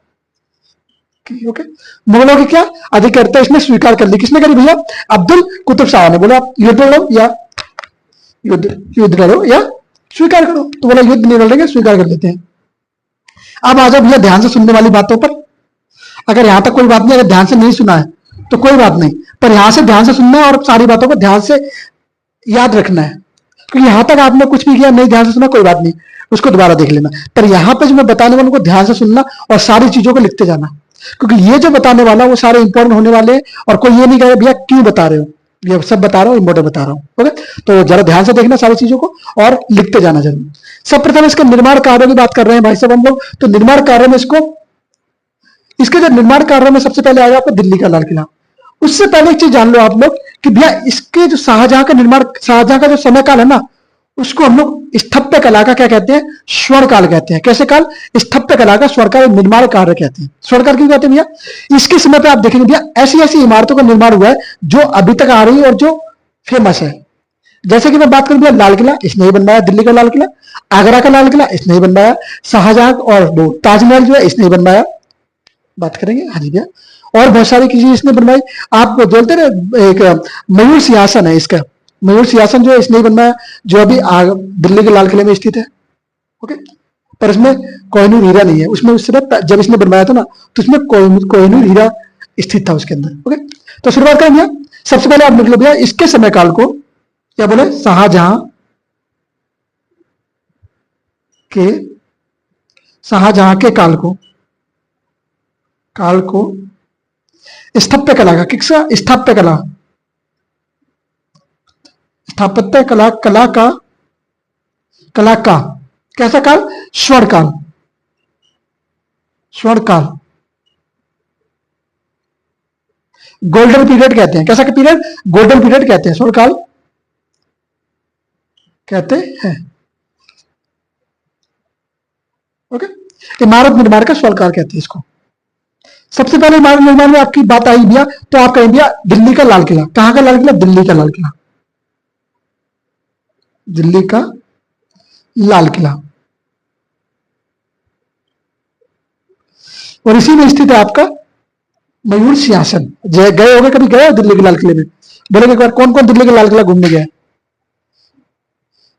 ओके, मुगलों की क्या अधिकारिता इसने स्वीकार कर ली। किसने करी भैया? अब्दुल कुतुब शाह ने। बोला युद्ध लड़ो या युद्ध लड़ो या स्वीकार करो। तो बोला युद्ध नहीं लड़ेंगे, स्वीकार कर लेते हैं। अब आ जाओ भैया ध्यान से सुनने वाली बातों पर। अगर यहां तक कोई बात नहीं, अगर ध्यान से नहीं सुना है तो कोई बात नहीं, पर यहां से ध्यान से सुनना है और सारी बातों को ध्यान से याद रखना है। क्योंकि यहां तक आपने कुछ भी किया, नहीं ध्यान से सुना, कोई बात नहीं, उसको दोबारा देख लेना। पर यहां पर जो मैं बताने वाला उनको ध्यान से सुनना और सारी चीजों को लिखते जाना। क्योंकि ये जो बताने वाला वो सारे इंपॉर्टेंट होने वाले हैं, और कोई ये नहीं कहे भैया क्यों बता रहे हो, ये सब बता रहा हूँ, इंपॉर्टेंट बता रहा हूँ। ओके, तो जरा ध्यान से देखना सारी चीजों को और लिखते जाना जरूर। सब प्रथम इसके निर्माण कार्यों की बात कर रहे हैं भाई साहब हम लोग। तो निर्माण कार्य में इसके जो निर्माण कार्य में सबसे पहले आएगा आपका दिल्ली का लाल किला। उससे पहले एक चीज जान लो आप लोग कि भैया इसके जो शाहजहां का निर्माण, शाहजहां का जो समय काल है ना, उसको हम लोग स्थापत्य कला का क्या कहते हैं, स्वर्ण काल कहते हैं। कैसे काल? स्थापत्य कला का स्वर्ण काल, निर्माण कार्य कहते हैं। स्वर्ण काल क्यों कहते हैं भैया? इसके समय पे आप देखेंगे भैया ऐसी ऐसी इमारतों का निर्माण हुआ है जो अभी तक आ रही है और जो फेमस है। जैसे कि मैं बात करूं भैया, लाल किला इसने ही बनवाया, दिल्ली का लाल किला, आगरा का लाल किला इसने ही बनवाया, शाहजहां और वो ताजमहल जो है इसने ही बनवाया। बात करेंगे, हाँ जी भैया, और बहुत सारी चीजें इसने बनवाई। आप बोलते ना एक मयूर सिंहासन है इसका, मयूर सिंहासन जो है इसने ही बनवाया, जो अभी दिल्ली के लाल किले में स्थित है। ओके, पर इसमें कोहिनूर हीरा नहीं है उसमें। उस समय जब इसने बनवाया था ना, तो उसमें कोहिनूर हीरा स्थित था उसके अंदर। ओके, तो शुरुआत करें भैया। सबसे पहले आप लिख लो भैया इसके समय काल को क्या बोले, शाहजहां के काल को स्थापत्य कला का, किसका? स्थापत्य कला, स्थापत्य कला का कैसा काल? स्वर्ण काल, स्वर्ण काल, गोल्डन पीरियड कहते हैं। कैसा पीरियड? गोल्डन पीरियड कहते हैं, स्वर्ण काल कहते हैं। ओके, इमारत निर्माण का स्वर्ण काल कहते हैं इसको। सबसे पहले इमारत निर्माण में आपकी बात आई भैया, तो आप कहें भैया दिल्ली का लाल किला। कहां का लाल किला? दिल्ली का लाल किला, दिल्ली का लाल किला। और इसी में स्थित है आपका मयूर सिंहासन। गए होंगे कभी, गए हो दिल्ली के लाल किले में? बोलेंगे एक बार कौन कौन दिल्ली के लाल किला घूमने गया?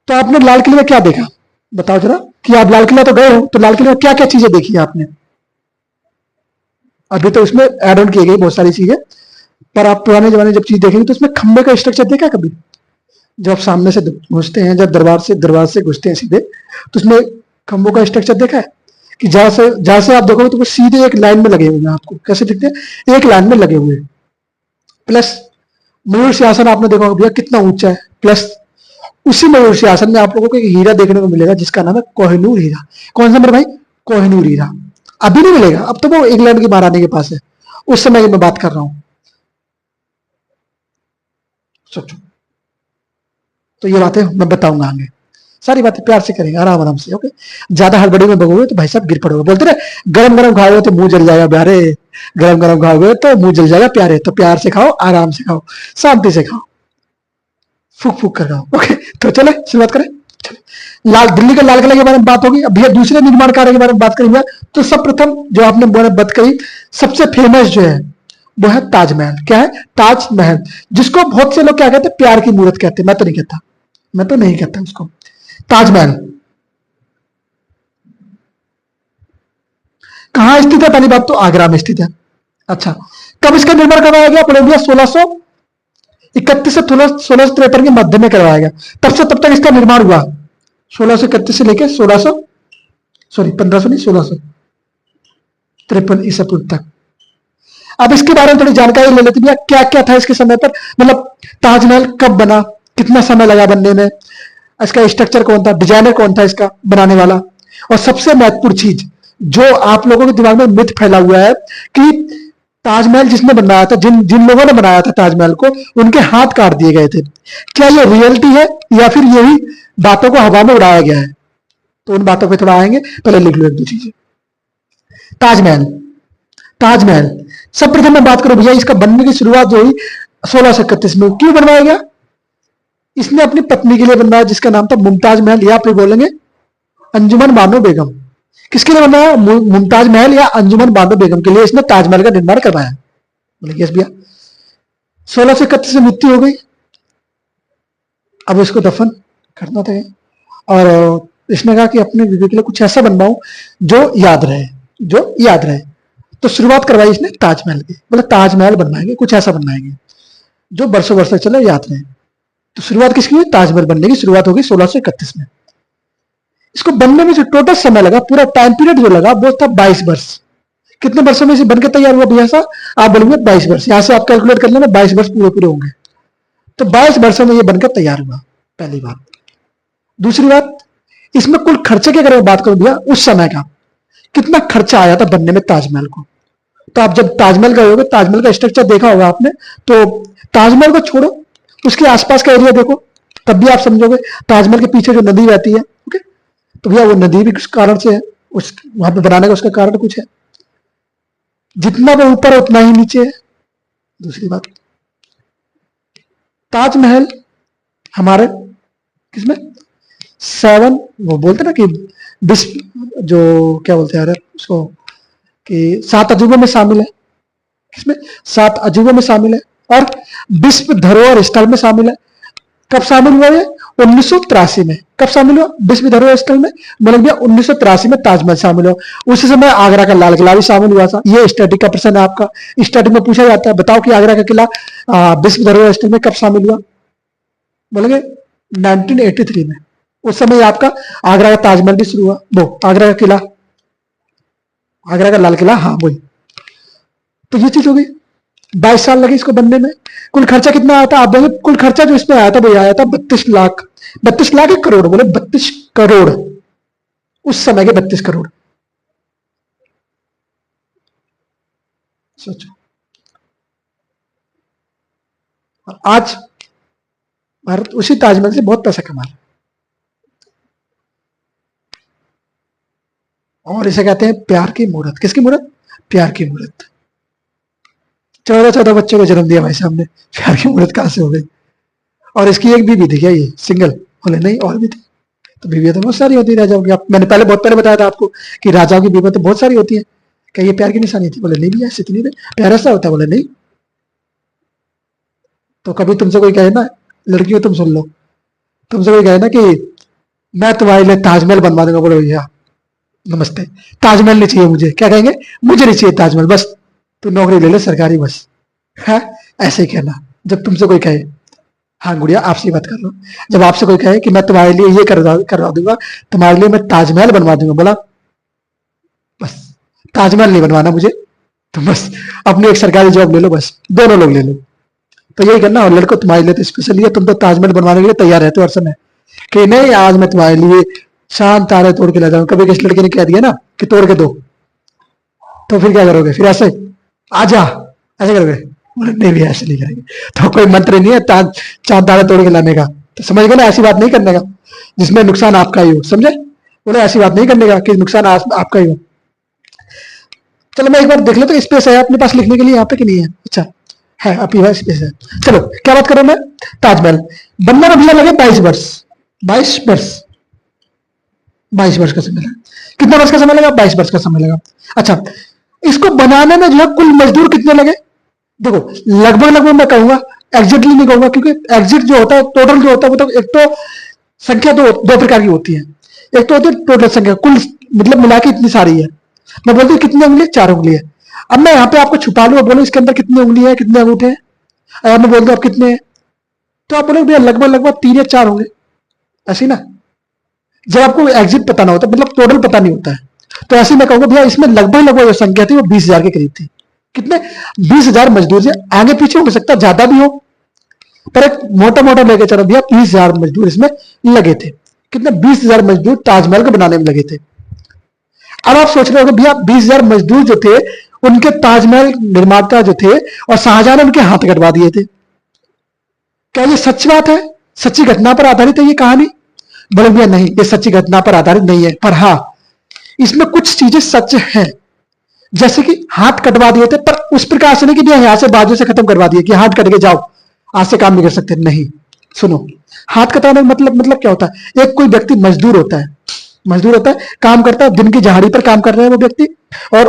तो आपने लाल किले में क्या देखा बताओ जरा, कि आप लाल किला तो गए हो, तो लाल किले में क्या क्या चीजें देखी आपने? अभी तो उसमें एड ऑन की गई बहुत सारी चीजें, पर आप पुराने जमाने जब चीज देखेंगे तो उसमें खंबे का स्ट्रक्चर देखा कभी? जब आप सामने से घुसते हैं, जब दरबार से घुसते हैं सीधे, तो उसमें खंभों का स्ट्रक्चर देखा है कि जहां से आप देखोगे तो वो सीधे एक लाइन में लगे हुए हैं। आपको कैसे दिखते हैं? एक लाइन में लगे हुए। प्लस मयूर सिंहासन आपने देखा होगा भैया कितना ऊंचा है। प्लस उसी मयूर सिंहासन में आप लोगों को एक हीरा देखने को मिलेगा जिसका नाम है कोहिनूर हीरा। कौन सा मेरे भाई? कोहिनूर हीरा। अभी नहीं मिलेगा, अब तो वो इंग्लैंड की महारानी के पास है। उस समय की मैं बात कर रहा हूं। सोचो, तो ये बातें मैं बताऊंगा आगे, सारी बातें प्यार से करेंगे, आराम आराम से। ओके, ज्यादा हड़बड़ी में भगोगे तो भाई साहब गिर पड़ोगे। बोलते रहे गरम गरम खाओगे तो मुंह जल जाएगा प्यारे, गरम गरम खाओगे तो मुंह जल जाएगा प्यारे। तो प्यार से खाओ, आराम से खाओ, शांति से खाओ, फूक फूक कर खाओ। ओके, तो चले शुरुआत करें। दिल्ली के लाल किले के बारे में बात होगी। अब भैया दूसरे निर्माण कार्य के बारे में बात करेंगे। तो सब प्रथम जो आपने बात करी, सबसे फेमस जो है वो है ताजमहल। क्या है? ताजमहल, जिसको बहुत से लोग क्या कहते हैं? प्यार की मूर्त कहते हैं। मैं तो नहीं कहता उसको। ताजमहल कहां स्थित है? पहली बात तो आगरा में स्थित है। अच्छा, कब इसका निर्माण करवाया गया? पढ़े भैया 1631 से 1653 के मध्य में करवाया गया। तब से तब तक इसका निर्माण हुआ। 1631 से लेकर 1653 ईसा पूर्व तक। अब इसके बारे में थोड़ी जानकारी ले लेते भैया, क्या क्या था इसके समय पर। मतलब ताजमहल कब बना, कितना समय लगा बनने में, इसका स्ट्रक्चर कौन था, डिजाइनर कौन था इसका बनाने वाला, और सबसे महत्वपूर्ण चीज जो आप लोगों के दिमाग में मिथ फैला हुआ है कि ताजमहल जिसने बनाया था, जिन लोगों ने बनाया था ताजमहल को, उनके हाथ काट दिए गए थे। क्या ये रियलिटी है या फिर यही बातों को हवा में उड़ाया गया है? तो उन बातों पे थोड़ा आएंगे, पहले लिख लो एक दो चीजें। ताजमहल सब प्रथम मैं बात करूं भैया, इसका बनने की शुरुआत जो हुई 1631 में। क्यों बनवाया गया? इसने अपनी पत्नी के लिए बनवाया जिसका नाम था मुमताज महल, या फिर बोलेंगे अंजुमन बानो बेगम। किसके लिए बनवाया? मुमताज महल या अंजुमन बानो बेगम के लिए इसने ताजमहल का निर्माण करवाया। बोले यस भैया। 1631 में मृत्यु हो गई। अब इसको दफन करना था, और इसने कहा कि अपने बीवी के लिए कुछ ऐसा बनवाऊं जो याद रहे। तो शुरुआत करवाई इसने ताजमहल की। बोले ताजमहल बनवाएंगे, कुछ ऐसा बनवाएंगे जो बरसों वर्ष तक चले, याद रहे। तो शुरुआत किसकी हुई? ताजमहल बनने की शुरुआत होगी 1631 में। इसको बनने में जो टोटल समय लगा, पूरा टाइम पीरियड जो लगा, वो था 22 वर्ष। कितने वर्षों में इसे बनकर तैयार हुआ भैया साहब? आप बोलेंगे 22 वर्ष। यहां से आप कैलकुलेट कर लेना, 22 वर्ष पूरे होंगे। तो 22 वर्षों में ये बनकर तैयार हुआ, पहली बात। दूसरी बात, इसमें कुल खर्चे की अगर मैं बात करूं भैया, उस समय का कितना खर्चा आया था बनने में ताजमहल को। तो आप जब ताजमहल गए होगे, ताजमहल का स्ट्रक्चर देखा होगा आपने, तो ताजमहल को छोड़ो, उसके आसपास का एरिया देखो, तब भी आप समझोगे। ताजमहल के पीछे जो नदी बहती है, ओके, तो भैया वो नदी भी किस कारण से है, उस वहां पे बनाने का उसका कारण कुछ है। जितना वो ऊपर है उतना ही नीचे है। दूसरी बात, ताजमहल हमारे किसमें 7, वो बोलते ना कि विश्व जो क्या बोलते हैं यार उसको, कि 7 अजूबों में शामिल है। किसमें? 7 अजूबों में शामिल है और विश्व धरोहर स्थल में शामिल है। कब शामिल हुआ ये? 1983 में। कब शामिल हुआ विश्व धरोहर स्थल में? मतलब भैया 1983 में ताजमहल शामिल हुआ। उसी समय आगरा का लाल किला भी शामिल हुआ था। ये स्टैटिक का प्रश्न है आपका, स्टैटिक में पूछा जाता है, बताओ कि आगरा का किला विश्व धरोहर स्थल में कब शामिल हुआ? बोलेंगे 1983 में। उस समय आपका आगरा का ताजमहल भी शुरू हुआ, वो आगरा का किला, आगरा का लाल किला, हाँ वही। तो ये चीज हो गई। 22 साल लगे इसको बनने में। कुल खर्चा कितना आया था आप बोले? कुल खर्चा जो इसमें आया था वो आया था 32 लाख। 32 लाख एक करोड़? बोले 32 करोड़, उस समय के 32 करोड़। सोचो, आज भारत उसी ताजमहल से बहुत पैसा कमा रहा है। और इसे कहते हैं प्यार की मूर्त। किसकी मूर्त? प्यार की मूर्त। 14 बच्चों को जन्म दिया भाई साहब ने, प्यार की मूर्त कहां से हो गई? और इसकी एक बीवी थी क्या ये सिंगल? बोले नहीं, और भी थी। तो बीवियां तो बहुत सारी होती है राजाओं की। मैंने बहुत पहले बताया था आपको कि राजाओं की बीवियां तो बहुत सारी होती है। क्या ये प्यार की निशानी थी? बोले नहीं भैया, ऐसी नहीं, प्यार ऐसा होता है? बोले नहीं। तो कभी तुमसे कोई कहे ना, लड़कियों तुम सुन लो, तुमसे कोई कहे ना कि मैं तुम्हारे लिए ताजमहल बनवा दूंगा, बोलो भैया नमस्ते, ताजमहल नहीं चाहिए मुझे। क्या कहेंगे? मुझे नहीं चाहिए ताजमहल, बस तू नौकरी ले ले सरकारी, बस है। ऐसे ही कहना जब तुमसे कोई कहे। हाँ गुड़िया, आपसे बात कर रहा हूँ। जब आपसे कोई कहे कि मैं तुम्हारे लिए ये करवा दूंगा, तुम्हारे लिए मैं ताजमहल बनवा दूंगा, बोला बस ताजमहल नहीं बनवाना मुझे, तो बस अपनी एक सरकारी जॉब ले लो, बस दोनों लोग ले लो। तो यही करना। और लड़को तुम्हारे लिए तो स्पेशली है, तुम तो ताजमहल बनवाने के लिए तैयार रहते हो हर समय कि नहीं आज मैं तुम्हारे लिए शान तारे तोड़ के ले जाऊंगा। कभी किसी लड़के ने कह दिया ना कि तोड़ के दो, तो फिर क्या करोगे? फिर ऐसे आजा ऐसे करोगे? बोले नहीं भी ऐसे नहीं करेंगे। तो कोई मंत्र नहीं है चांद तारे तोड़ के लाने का, तो समझ गए ना? ऐसी बात नहीं करने का जिसमें नुकसान आपका ही हो, समझे? बोले ऐसी बात नहीं करने का कि नुकसान आपका ही हो। चलो मैं एक बार देख लेता हूँ, स्पेस है अपने पास लिखने के लिए यहाँ पे कि नहीं है? अच्छा है, आप ही स्पेस है। चलो क्या बात करूं मैं? ताजमहल बनने में भैया लगे 22 वर्ष। 22 वर्ष, 22 वर्ष का समय लगा। कितना वर्ष का समय लगा? 22 वर्ष का समय लगा। अच्छा, इसको बनाने में जो है कुल मजदूर कितने लगे? देखो लगभग मैं कहूंगा, एग्जैक्टली नहीं कहूंगा, क्योंकि एग्जैक्ट जो होता है, टोटल जो होता है, वो तो एक तो संख्या दो प्रकार की होती है। एक तो होती है टोटल संख्या, कुल मतलब मिला के इतनी सारी है। मैं बोलती हूँ कितनी उंगली? 4 उंगली है। अब मैं यहाँ पे आपको छुपा लूं और बोलूं इसके अंदर कितनी उंगली है, कितने अंगूठे हैं, अगर मैं बोल दूं आप कितने हैं, तो आप बोलोगे भैया लगभग 3 या 4 होंगे, ऐसे ना। जब आपको एग्जिट पता ना होता, मतलब टोटल पता नहीं होता है, तो ऐसे मैं कहूंगा भैया इसमें लगभग जो संख्या थी वो 20,000 के करीब थी। कितने? 20,000 मजदूर से आगे पीछे हो सकता, ज्यादा भी हो, पर एक मोटा लेके चलो भैया 20,000 मजदूर इसमें लगे थे। कितने? 20,000 मजदूर ताजमहल को बनाने में लगे थे। अब आप सोच रहे हो भैया 20,000 मजदूर जो थे उनके ताजमहल निर्माता जो थे और शाहजहां ने उनके हाथ कटवा दिए थे। क्या ये सच बात है? सच्ची घटना पर आधारित है ये कहानी? बोले भैया नहीं, ये सच्ची घटना पर आधारित नहीं है, पर हाँ इसमें कुछ चीजें सच हैं। जैसे कि हाथ कटवा दिए थे, पर उस प्रकार से नहीं कि भैया यहां से बाजू से खत्म करवा दिए कि हाथ कट के जाओ, आज से काम नहीं कर सकते। नहीं, सुनो, हाथ कटाने का मतलब क्या होता है? एक कोई व्यक्ति मजदूर होता है, काम करता है, दिन की दिहाड़ी पर काम कर रहा है वो व्यक्ति, और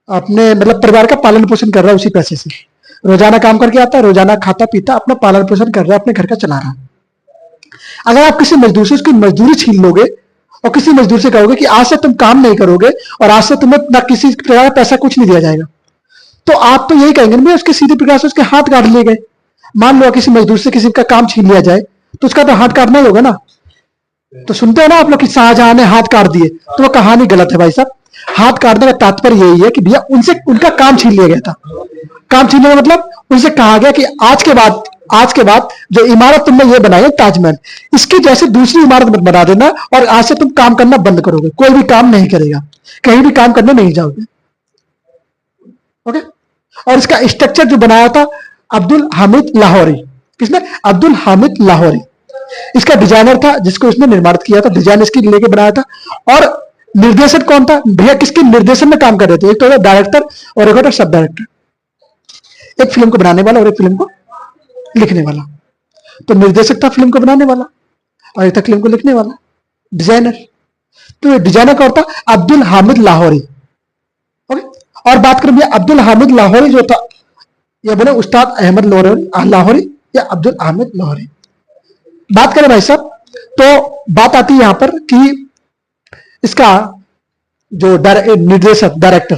अपने मतलब परिवार का पालन पोषण कर रहा है उसी पैसे से। रोजाना काम करके आता है, रोजाना खाता पीता, अपना पालन पोषण कर रहा है, अपने घर का चला रहा है। अगर आप किसी मजदूर से उसकी मजदूरी छीन लोगे और किसी मजदूर से कहोगे कि आज से तुम काम नहीं करोगे और आज से तुम्हें ना किसी प्रकार का पैसा कुछ नहीं दिया जाएगा, तो आप तो यही कहेंगे ना उसके सीधे प्रकार से उसके हाथ काट लिए गए। मान लो किसी मजदूर से किसी का काम छीन लिया जाए तो उसका तो हाथ काटना ही होगा ना। तो सुनते हो ना आप लोग कि शाहजहां ने हाथ काट दिए, तो वो कहानी गलत है भाई साहब। हाथ काटने का तात्पर्य यही है कि भैया उनसे उनका काम छीन लिया गया था। काम छीनने का मतलब उनसे कहा गया कि आज के बाद आज के बाद जो इमारत तुमने ये बनाई है ताजमहल, इसकी जैसे दूसरी इमारत मत बना देना, और आज से तुम काम करना बंद करोगे, कोई भी काम नहीं करेगा, कहीं भी काम करने नहीं जाओगे। ओके। और इसका स्ट्रक्चर जो बनाया था अब्दुल हामिद लाहौरी, किसने? अब्दुल हामिद लाहौरी इसका डिजाइनर था, जिसको इसने निर्माण किया था, डिजाइन इसकी लेके बनाया था। और निर्देशक कौन था भैया? किसके निर्देशन में काम कर रहे थे? एक तो होता डायरेक्टर और एक होता सब डायरेक्टर, एक फिल्म को बनाने वाला और एक फिल्म को लिखने वाला। तो निर्देशक था फिल्म को बनाने वाला और एक था फिल्म को लिखने वाला, डिजाइनर। तो डिजाइनर कौन था? अब्दुल हामिद लाहौरी। ओके। और बात करें भैया अब्दुल हामिद लाहौरी जो था, या बोले उस्ताद अहमद लाहौरी या अब्दुल हामिद लाहौरी, बात करें भाई साहब, तो बात आती है यहां पर कि इसका जो निर्देशक डायरेक्टर,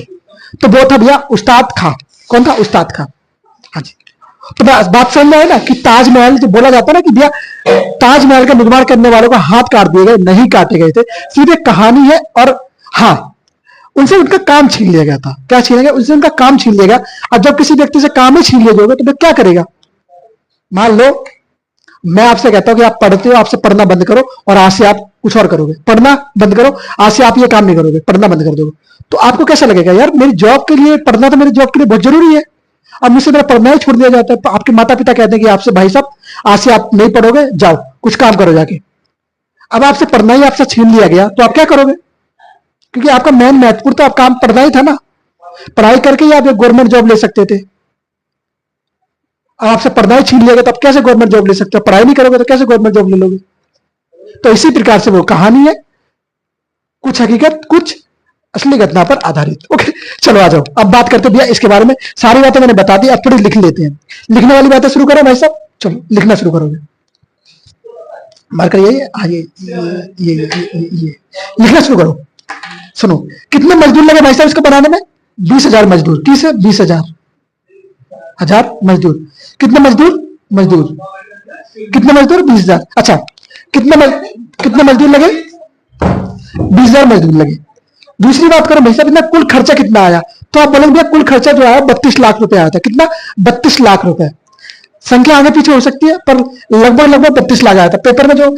तो वो था भैया उस्ताद खां। कौन था? उस्ताद खां। हाँ जी। तो बात समझ में आए ना कि ताजमहल जो बोला जाता है ना कि भैया ताजमहल का निर्माण करने वालों का हाथ काट दिए गए, नहीं काटे गए थे, सीधे कहानी है। और हाँ, उनसे उनका काम छीन लिया गया था। क्या छीना गया? उनसे उनका काम छीन लिया गया। और जब किसी व्यक्ति से काम ही छीन लिया जाएगा तो वो क्या करेगा? मान लो मैं आपसे कहता हूं कि आप पढ़ते हो, आपसे पढ़ना बंद करो और आज से आप कुछ और करोगे, पढ़ना बंद करो, आज से आप ये काम नहीं करोगे, पढ़ना बंद कर दोगे, तो आपको कैसा लगेगा? यार मेरी जॉब के लिए पढ़ना तो मेरी जॉब के लिए बहुत जरूरी है, अब मुझसे मेरा पढ़ना ही छोड़ दिया जाता है। तो आपके माता पिता कहते हैं कि आपसे भाई साहब आज से आप नहीं पढ़ोगे, जाओ कुछ काम करो जाके। अब आपसे पढ़ना ही आपसे छीन लिया गया तो आप क्या करोगे? क्योंकि आपका मेन महत्वपूर्ण तो आप काम पढ़ना ही था ना, पढ़ाई करके ही आप एक गवर्नमेंट जॉब ले सकते थे। आपसे पढ़ना ही छीन लिया गया तो आप कैसे गवर्नमेंट जॉब ले सकते हो? पढ़ाई नहीं करोगे तो कैसे गवर्नमेंट जॉब ले लोगे? तो इसी प्रकार से वो कहानी है, कुछ हकीकत कुछ असली घटना पर आधारित। ओके, चलो आ जाओ, अब बात करते भैया इसके बारे में। सारी बातें मैंने बता दी, अब थोड़ी लिख लेते हैं। लिखने वाली बातें शुरू करो भाई साहब, चलो लिखना शुरू करोगे। मार्कर ये लिखना शुरू करो। सुनो, कितने मजदूर लगे भाई साहब इसको बनाने में? 20,000 मजदूर। किसे? 20,000 मजदूर। कितने मजदूर? कितने मजदूर? 20,000। अच्छा, कितने मजदूर लगे? 20,000 मजदूर लगे। दूसरी बात करो भाई साहब, इतना कुल खर्चा कितना आया? तो आप बोलेंगे भैया कुल खर्चा जो आया 32 लाख रुपए आया था। कितना? 32 लाख रुपए। संख्या आगे पीछे हो सकती है पर लगभग 32 लाख आया था। पेपर में जो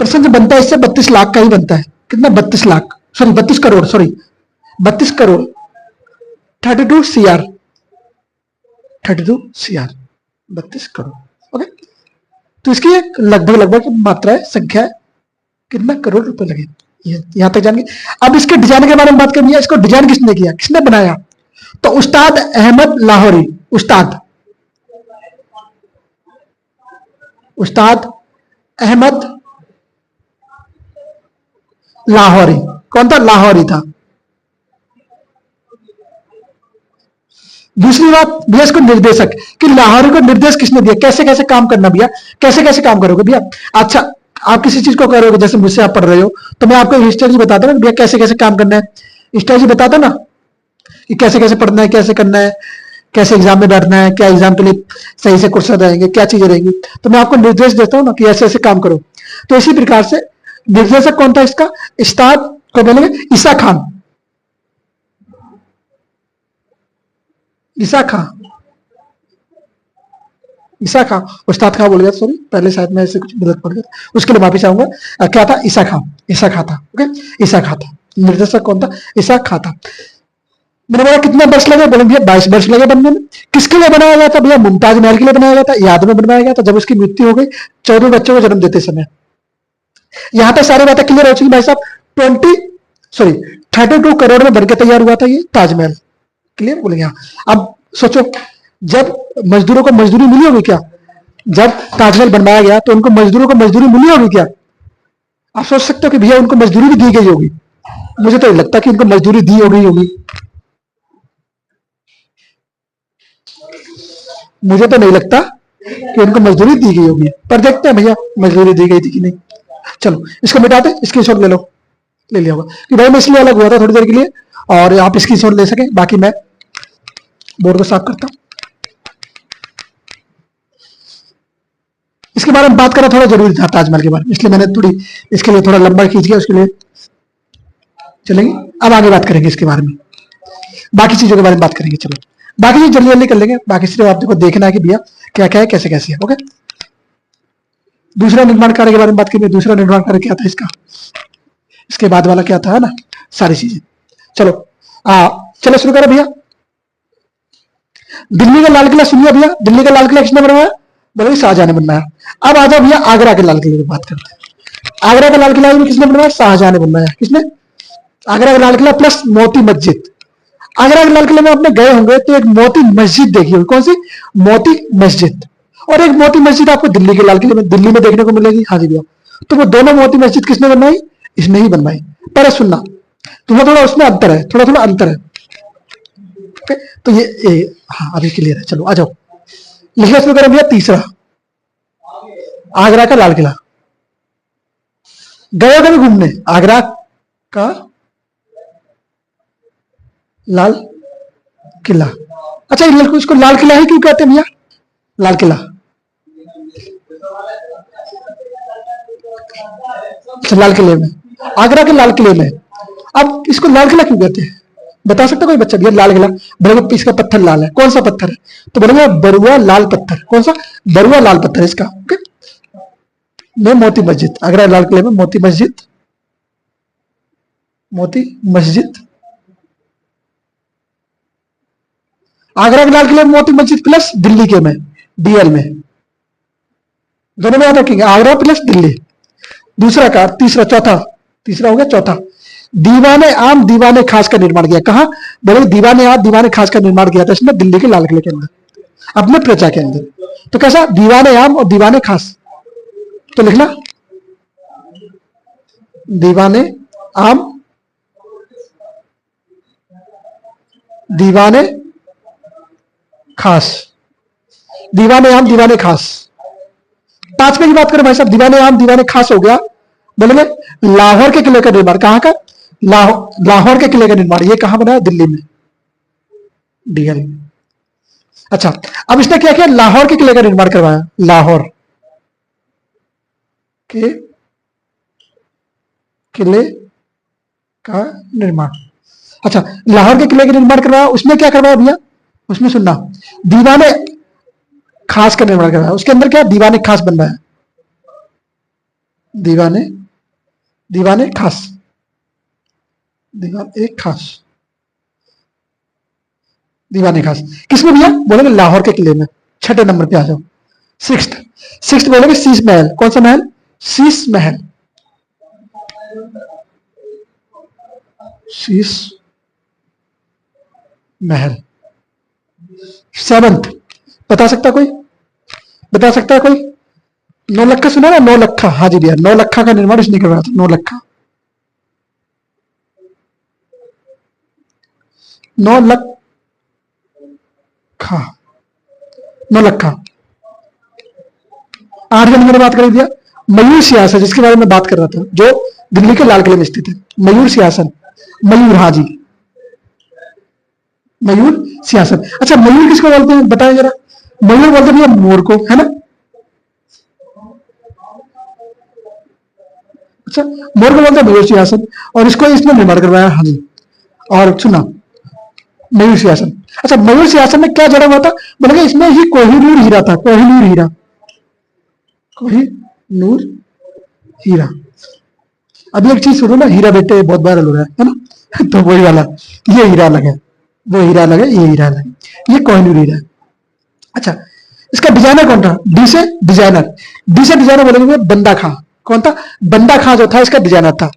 प्रश्न बनता है इससे 32 लाख का ही बनता है। कितना? 32 lakh, sorry 32 crore, sorry 32 crore, 32 CR, 32 CR, 32 crore. Okay, तो इसकी एक लगभग मात्रा है, संख्या है, कितना करोड़ रुपए लगे, यहां तक जानेंगे। अब इसके डिजाइन के बारे में बात करेंगे। इसको डिजाइन किसने किया, किसने बनाया? तो उस्ताद अहमद लाहौरी। उस्ताद अहमद लाहौरी। कौन था? लाहौरी था। दूसरी बात भैया, इसको निर्देशक कि लाहौरी को निर्देश किसने दिया, कैसे कैसे काम करना भैया, कैसे कैसे काम करोगे भैया। अच्छा, आप किसी चीज को करोगे, जैसे मुझसे आप पढ़ रहे हो तो मैं आपको स्ट्रेटजी बताता ना भैया, कैसे कैसे काम करना है। स्ट्रेटजी बताता ना कि कैसे कैसे पढ़ना है, कैसे करना है, कैसे एग्जाम में बैठना है, क्या एग्जाम के लिए सही से क्वेश्चन रहेंगे, क्या चीजें रहेंगी, तो मैं आपको निर्देश देता हूँ ना कि ऐसे ऐसे काम करो। तो इसी प्रकार से निर्देशक कौन था इसका? उस्ताद को बोलेंगे ईसा खान। ईसा खां, उस्ताद खां बोल गया, सॉरी पहले शायद मैं ऐसे कुछ गलत पढ़ गया, उसके लिए माफी चाहूंगा। क्या था? ईसा खां था। ओके, ईसा खां था। निर्देशक कौन था? ईसा खां था। मैंने बोला कितने वर्ष लगे? बोले भैया 22 वर्ष लगे बनने में। किसके लिए बनाया गया था भैया? मुमताज महल के लिए बनाया गया था, याद में बनवाया गया था जब उसकी मृत्यु हो गई 14 बच्चों को जन्म देते समय। यहां तक सारी बातें क्लियर हो चुकी भाई साहब। 32 करोड़ में बनकर तैयार हुआ था ये ताजमहल। क्लियर बोलेंगे? अब सोचो, जब मजदूरों को मजदूरी मिली होगी क्या? जब ताजमहल बनवाया गया तो उनको मजदूरों को मजदूरी मिली होगी क्या? आप सोच सकते हो कि भैया उनको मजदूरी भी दी गई होगी। मुझे तो लगता कि उनको मजदूरी दी होगी। मुझे तो नहीं लगता कि उनको मजदूरी दी गई होगी, पर देखते हैं भैया मजदूरी दी गई थी कि नहीं। चलो इसको मिटाते, स्क्रीनशॉट ले लो, ले लिया होगा कि भाई मैं इसलिए अलग हुआ था थोड़ी देर के लिए, और आप स्क्रीनशॉट ले सके। बाकी मैं बोर्ड को साफ करता हूं। इसके बारे में बात करना थोड़ा जरूरी था ताजमहल के बारे में, इसलिए मैंने थोड़ी इसके लिए थोड़ा लंबा खींच गया, उसके लिए चलेंगे। अब आगे बात करेंगे इसके बारे में, बाकी चीजों के बारे में बात करेंगे। चलो बाकी चीज जल्दी जल्दी कर लेंगे, बाकी सिर्फ आपको देखना है कि भैया क्या क्या है, कैसे कैसे है। ओके, दूसरा निर्माण कार्य के बारे में बात करेंगे। दूसरा निर्माण कार्य क्या था इसका, इसके बाद वाला क्या था, है ना, सारी चीजें। चलो चलो शुरू करो भैया। दिल्ली का लाल किला सुनिए भैया, दिल्ली का लाल किला किसने बनवाया, बोले शाहजहां ने बनवाया। अब आ जाओ भैया आगरा के लाल किले की बात करते हैं। आगरा का लाल किला किसने बनवाया, शाहजहां ने बनवाया। किसने, आगरा का लाल किला प्लस मोती मस्जिद। आगरा के लाल किले में आपने गए होंगे तो एक मोती मस्जिद देखी होगी, कौन सी, मोती मस्जिद। और एक मोती मस्जिद आपको दिल्ली के लाल किले में, दिल्ली में देखने को मिलेगी। हाँ जी भैया, तो वो दोनों मोती मस्जिद किसने बनवाई, इसने ही बनवाई। पर सुनना, थोड़ा थोड़ा उसमें अंतर है, थोड़ा थोड़ा अंतर है। ओके, तो ये हाँ अभी क्लियर है। चलो आ जाओ, लिखना शुरू करें भैया। तीसरा, आगरा का लाल किला। गए कभी घूमने आगरा का लाल किला? अच्छा, इसको लाल किला ही क्यों कहते हैं भैया, लाल किला? अच्छा, लाल किले में, आगरा के लाल किले में। अब इसको लाल किला क्यों कहते हैं, बता सकता कोई बच्चा? भैया लाल किला, बोलेंगे इसका पत्थर लाल है, कौन सा पत्थर है, तो बोलेंगे बरुआ लाल पत्थर। कौन सा, बरुआ लाल पत्थर इसका। ओके, में मोती मस्जिद, आगरा लाल किले में मोती मस्जिद, मोती मस्जिद। आगरा के लाल किले में मोती मस्जिद प्लस दिल्ली के में, डीएल में, दोनों में याद रखेंगे, आगरा प्लस दिल्ली। दूसरा का, तीसरा, चौथा, तीसरा हो गया। चौथा, दीवाने आम दीवाने खास का निर्माण किया। कहा, बोले दीवाने आम दीवाने खास का निर्माण किया था इसने दिल्ली के लाल किले के अंदर, अपने प्रजा के अंदर। तो कैसा, दीवाने आम और दीवाने खास, तो लिखना दीवाने आम दीवाने खास, दीवाने आम दीवाने खास। पांचवे की बात करें भाई साहब, दीवाने आम दीवाने खास हो गया, बोलेंगे लाहौर के किले का निर्माण। कहां का, लाहौर के किले का निर्माण। ये कहां बना है, दिल्ली में, डीएल। अच्छा, अब इसने क्या किया, लाहौर के किले का निर्माण करवाया, लाहौर के किले का निर्माण। अच्छा, लाहौर के किले का निर्माण करवाया, उसमें क्या करवाया भैया, उसमें सुनना, दीवाने खास का निर्माण करवाया। उसके अंदर क्या, दीवाने खास बन रहा है, दीवाने, दीवाने खास, दीवान एक खास, दीवाने खास। किसमें भैया, बोलेंगे लाहौर के किले में। छठे नंबर पे आ जाओ, सिक्स्थ बोलेंगे शीश महल। कौन सा महल, शीश महल, शीश महल। सेवंथ, बता सकता कोई, बता सकता है कोई, नौलखा सुना ना, नौलखा। हाँ जी भैया, नौलखा का निर्माण इसने करवाया था, नौलखा, नौलखा, नौलखा। आठवें नंबर बात कर दिया, मयूर सिंहासन, जिसके बारे में बात कर रहा था, जो दिल्ली के लाल किले में स्थित है, मयूर सिंहासन, मयूर, हाँ जी, मयूर सिंहासन। अच्छा, मयूर किसको बोलते हैं बताएं जरा, मयूर बोलते हैं मोर को, है ना। अच्छा, मोर को बोलते हैं मयूर सिंहासन, और इसको इसने निर्माण करवाया। हाँ जी, और सुना, मयूर सिंहासन। अच्छा, मयूर सिंहासन में क्या जड़ा हुआ था, बोलेंगे इसमें ही कोहिनूर हीरा था, कोहिनूर हीरा, कोहिनूर हीरा। अभी एक चीज सुनो ना, हीरा बेटे बहुत वायरल हो रहा है ना, तो वही वाला, ये हीरा अलग है, वो हीरा अलग है, ये हीरा अलग है, ये कोहिनूर हीरा है। अच्छा, इसका डिजाइनर कौन था, डी से डिजाइनर, डी से डिजाइनर बोलेंगे बंदा खां। कौन था, बंदा खां जो था इसका डिजाइनर था,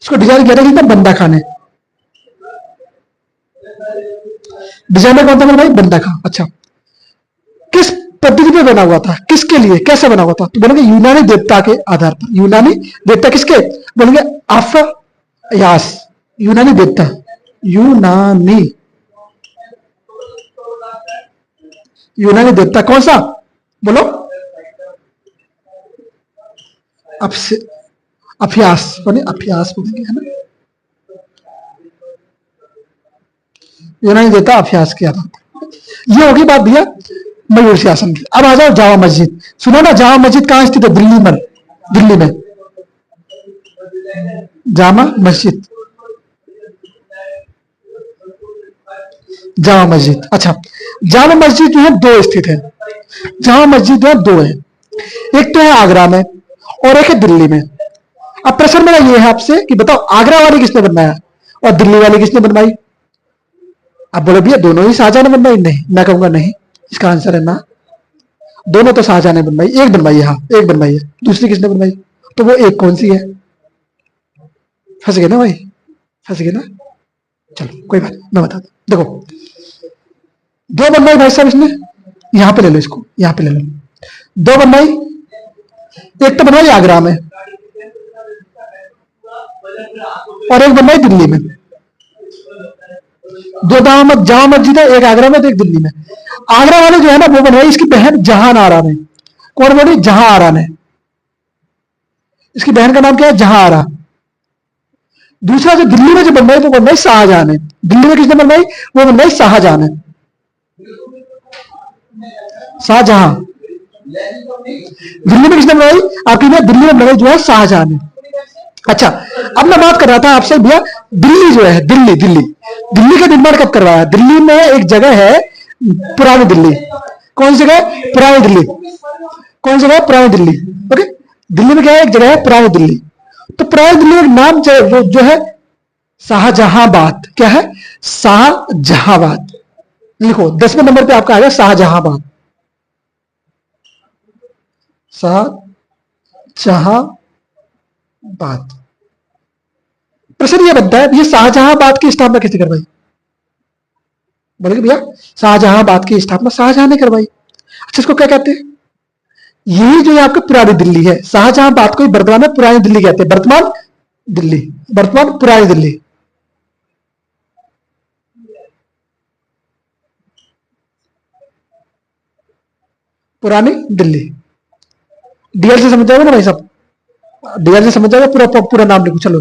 इसको डिजाइन किया था किसने, बंदा खां ने। डिजाइनर कौन था भाई, बंदा खां। अच्छा, किस पद्धति पे बना हुआ था, किसके लिए, कैसे बना हुआ था, तो बोलेंगे यूनानी देवता के आधार पर। यूनानी देवता किसके, बोलेंगे अफयास, यूनानी देवता, यूनानी, यूनानी देवता कौन सा, बोलो, अफयास, बोले अफयास बोलेंगे, है ना, यूनानी देवता अफयास के आधार पर। ये होगी बात भैया मयूर सिंहासन की। अब आ जाओ जामा मस्जिद, सुनो ना, जामा मस्जिद कहां स्थित है, दिल्ली में, दिल्ली में, जामा मस्जिद, जामा मस्जिद। अच्छा, जामा मस्जिद जो है दो स्थित है, जामा मस्जिद जो है दो है, एक तो है आगरा में और एक है दिल्ली में। अब प्रश्न मेरा ये है आपसे कि बताओ आगरा वाली किसने बनवाया और दिल्ली वाली किसने बनवाई? अब बोले भैया दोनों ही शाहजहां ने बनवाई। नहीं, मैं कहूंगा नहीं, इसका आंसर है ना, दोनों तो शाहजहां ने बनवाई, एक बनवाई है, हाँ एक बनवाई है, दूसरी किसने बनवाई? तो वो एक कौन सी है? फंस गए ना भाई, फंस गए ना। चलो कोई बात नहीं, मैं बता दूं। देखो दो बनवाई भाई साहब इसने, यहां पे ले लो, इसको यहां पे ले लो, दो बनवाई। एक तो बनवाई आगरा में और एक बनवाई दिल्ली में। दो जामा मस्जिद है, एक आगरा में तो एक दिल्ली में। आगरा वाले जो है ना वो बनवाई इसकी बहन जहान आरा ने। कौन बनी? जहां आरा ने। इसकी बहन का नाम क्या है? जहां आरा। दूसरा जो दिल्ली में जो बनवाई वो बनवाई शाहजहां ने। दिल्ली में किसने बनवाई? वो बनवाई शाहजहां ने, शाहजहां। दिल्ली में किसने बनवाई? आपकी दिल्ली में बनवाई जो है शाहजहां ने। अच्छा, अब मैं बात कर रहा था आपसे भैया, दिल्ली जो है, दिल्ली दिल्ली दिल्ली का निर्माण कब करवाया? दिल्ली में एक जगह है पुरानी दिल्ली। कौन सी जगह? पुरानी दिल्ली। कौन सी जगह? पुरानी दिल्ली। ओके, दिल्ली में क्या है? एक जगह है पुरानी दिल्ली। तो पुरानी दिल्ली का नाम जो है शाहजहांबाद। क्या है? शाहजहांबाद। लिखो 10वें नंबर पे आपका आएगा शाहजहांबाद। शाहजहांबाद। प्रश्न ये बनता है, ये शाहजहांबाद की स्थापना किसने करवाई? बोलेंगे भैया शाहजहांबाद की स्थापना शाहजहां ने करवाई। अच्छा, इसको क्या कहते हैं? यही जो आपकी पुरानी दिल्ली है, शाहजहांबाद को वर्तमान में पुरानी दिल्ली कहते हैं। वर्तमान दिल्ली, वर्तमान पुरानी दिल्ली। पुरानी दिल्ली। डीएल से समझ जाएगा ना भाई साहब, डीएल से समझ जाएगा। पूरा पूरा नाम लिखो, चलो।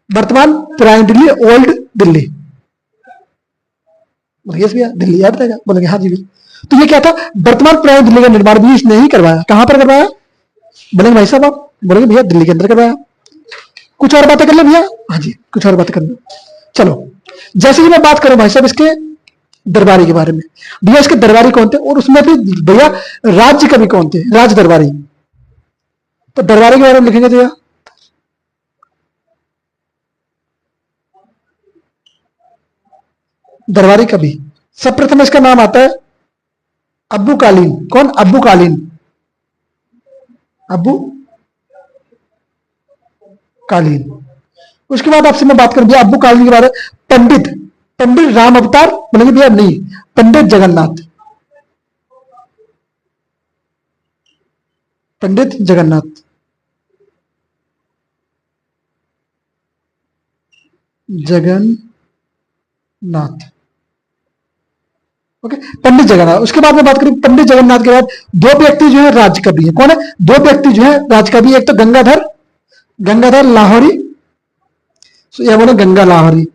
वर्तमान पुरानी दिल्ली, ओल्ड दिल्ली। यस भैया, दिल्ली याद रहेगा। बोलेंगे हाँ जी भी। तो ये क्या था? वर्तमान पुरानी दिल्ली का निर्माण भी इसने ही करवाया। कहां पर करवाया? बोलेंगे भाई साहब आप, बोलेंगे भैया दिल्ली के अंदर करवाया। कुछ और बातें कर ले भैया? हाँ जी, कुछ और बातें कर लो। चलो, जैसे कि मैं बात करूं भाई साहब इसके दरबारी के बारे में। भैया इसके दरबारी कौन थे और उसमें भी भैया राज्य कवि कौन थे? राज दरबारी। तो दरबारी के बारे में लिखेंगे भैया, दरबारी कवि। सबप्रथम इसका नाम आता है अब्बू कालीन। कौन? अब्बू कालीन। अब्बू कालीन। उसके बाद आपसे मैं बात करूं भैया अब्बू कालीन के बारे में, पंडित पंडित राम अवतार। बोलेंगे भैया नहीं, पंडित जगन्नाथ। पंडित जगन्नाथ, जगन्नाथ। ओके, पंडित जगन्नाथ। उसके बाद में बात करें पंडित जगन्नाथ के बाद दो व्यक्ति जो है राज्य कवि है। कौन है? दो व्यक्ति जो है राज्य कवि। एक तो गंगाधर, गंगाधर लाहौरी। या बोले गंगा लाहौरी,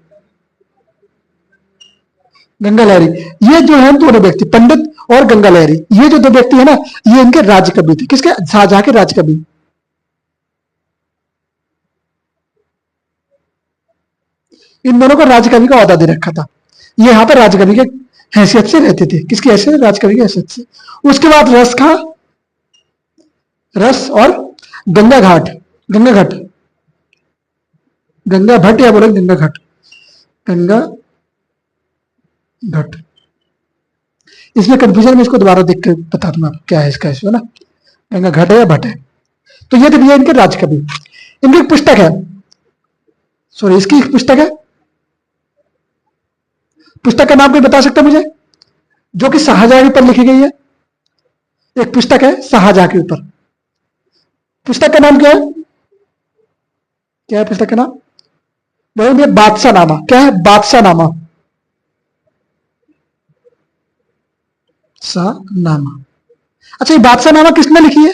गंगा लहरी। ये जो है दोनों व्यक्ति, पंडित और गंगा लहरी, ये जो दो व्यक्ति है ना, ये इनके राज्य कवि थे। किसके? शाहजहां के राज्य कवि। इन दोनों को राज्य कवि का ओहदा दे रखा था। ये यहाँ पर राज्य कवि के हैसियत से रहते थे। किसकी हैसियत? राज्य कवि की हैसियत से। उसके बाद रस खां, रस और गंगा घाट, गंगा घाट, गंगा भट्ट या बोले गंगा घाट, गंगा घाट। इसमें कंफ्यूजन में इसको दोबारा देख के बता दूंगा क्या है इसका इशू, है ना। गंगा घाट है या भट्ट है। तो ये थे भैया इनके राज्य कवि। इनकी एक पुस्तक है, सॉरी इसकी एक पुस्तक है। पुस्तक का नाम कोई बता सकता है मुझे, जो कि शाहजहां के ऊपर लिखी गई है? एक पुस्तक है शाहजहां के ऊपर। पुस्तक का नाम क्या है? क्या है पुस्तक का नाम? बोलेंगे बादशाह नामा। क्या है? बादशाह नामा, नामा। अच्छा, ये बादशाह नामा किसने लिखी है?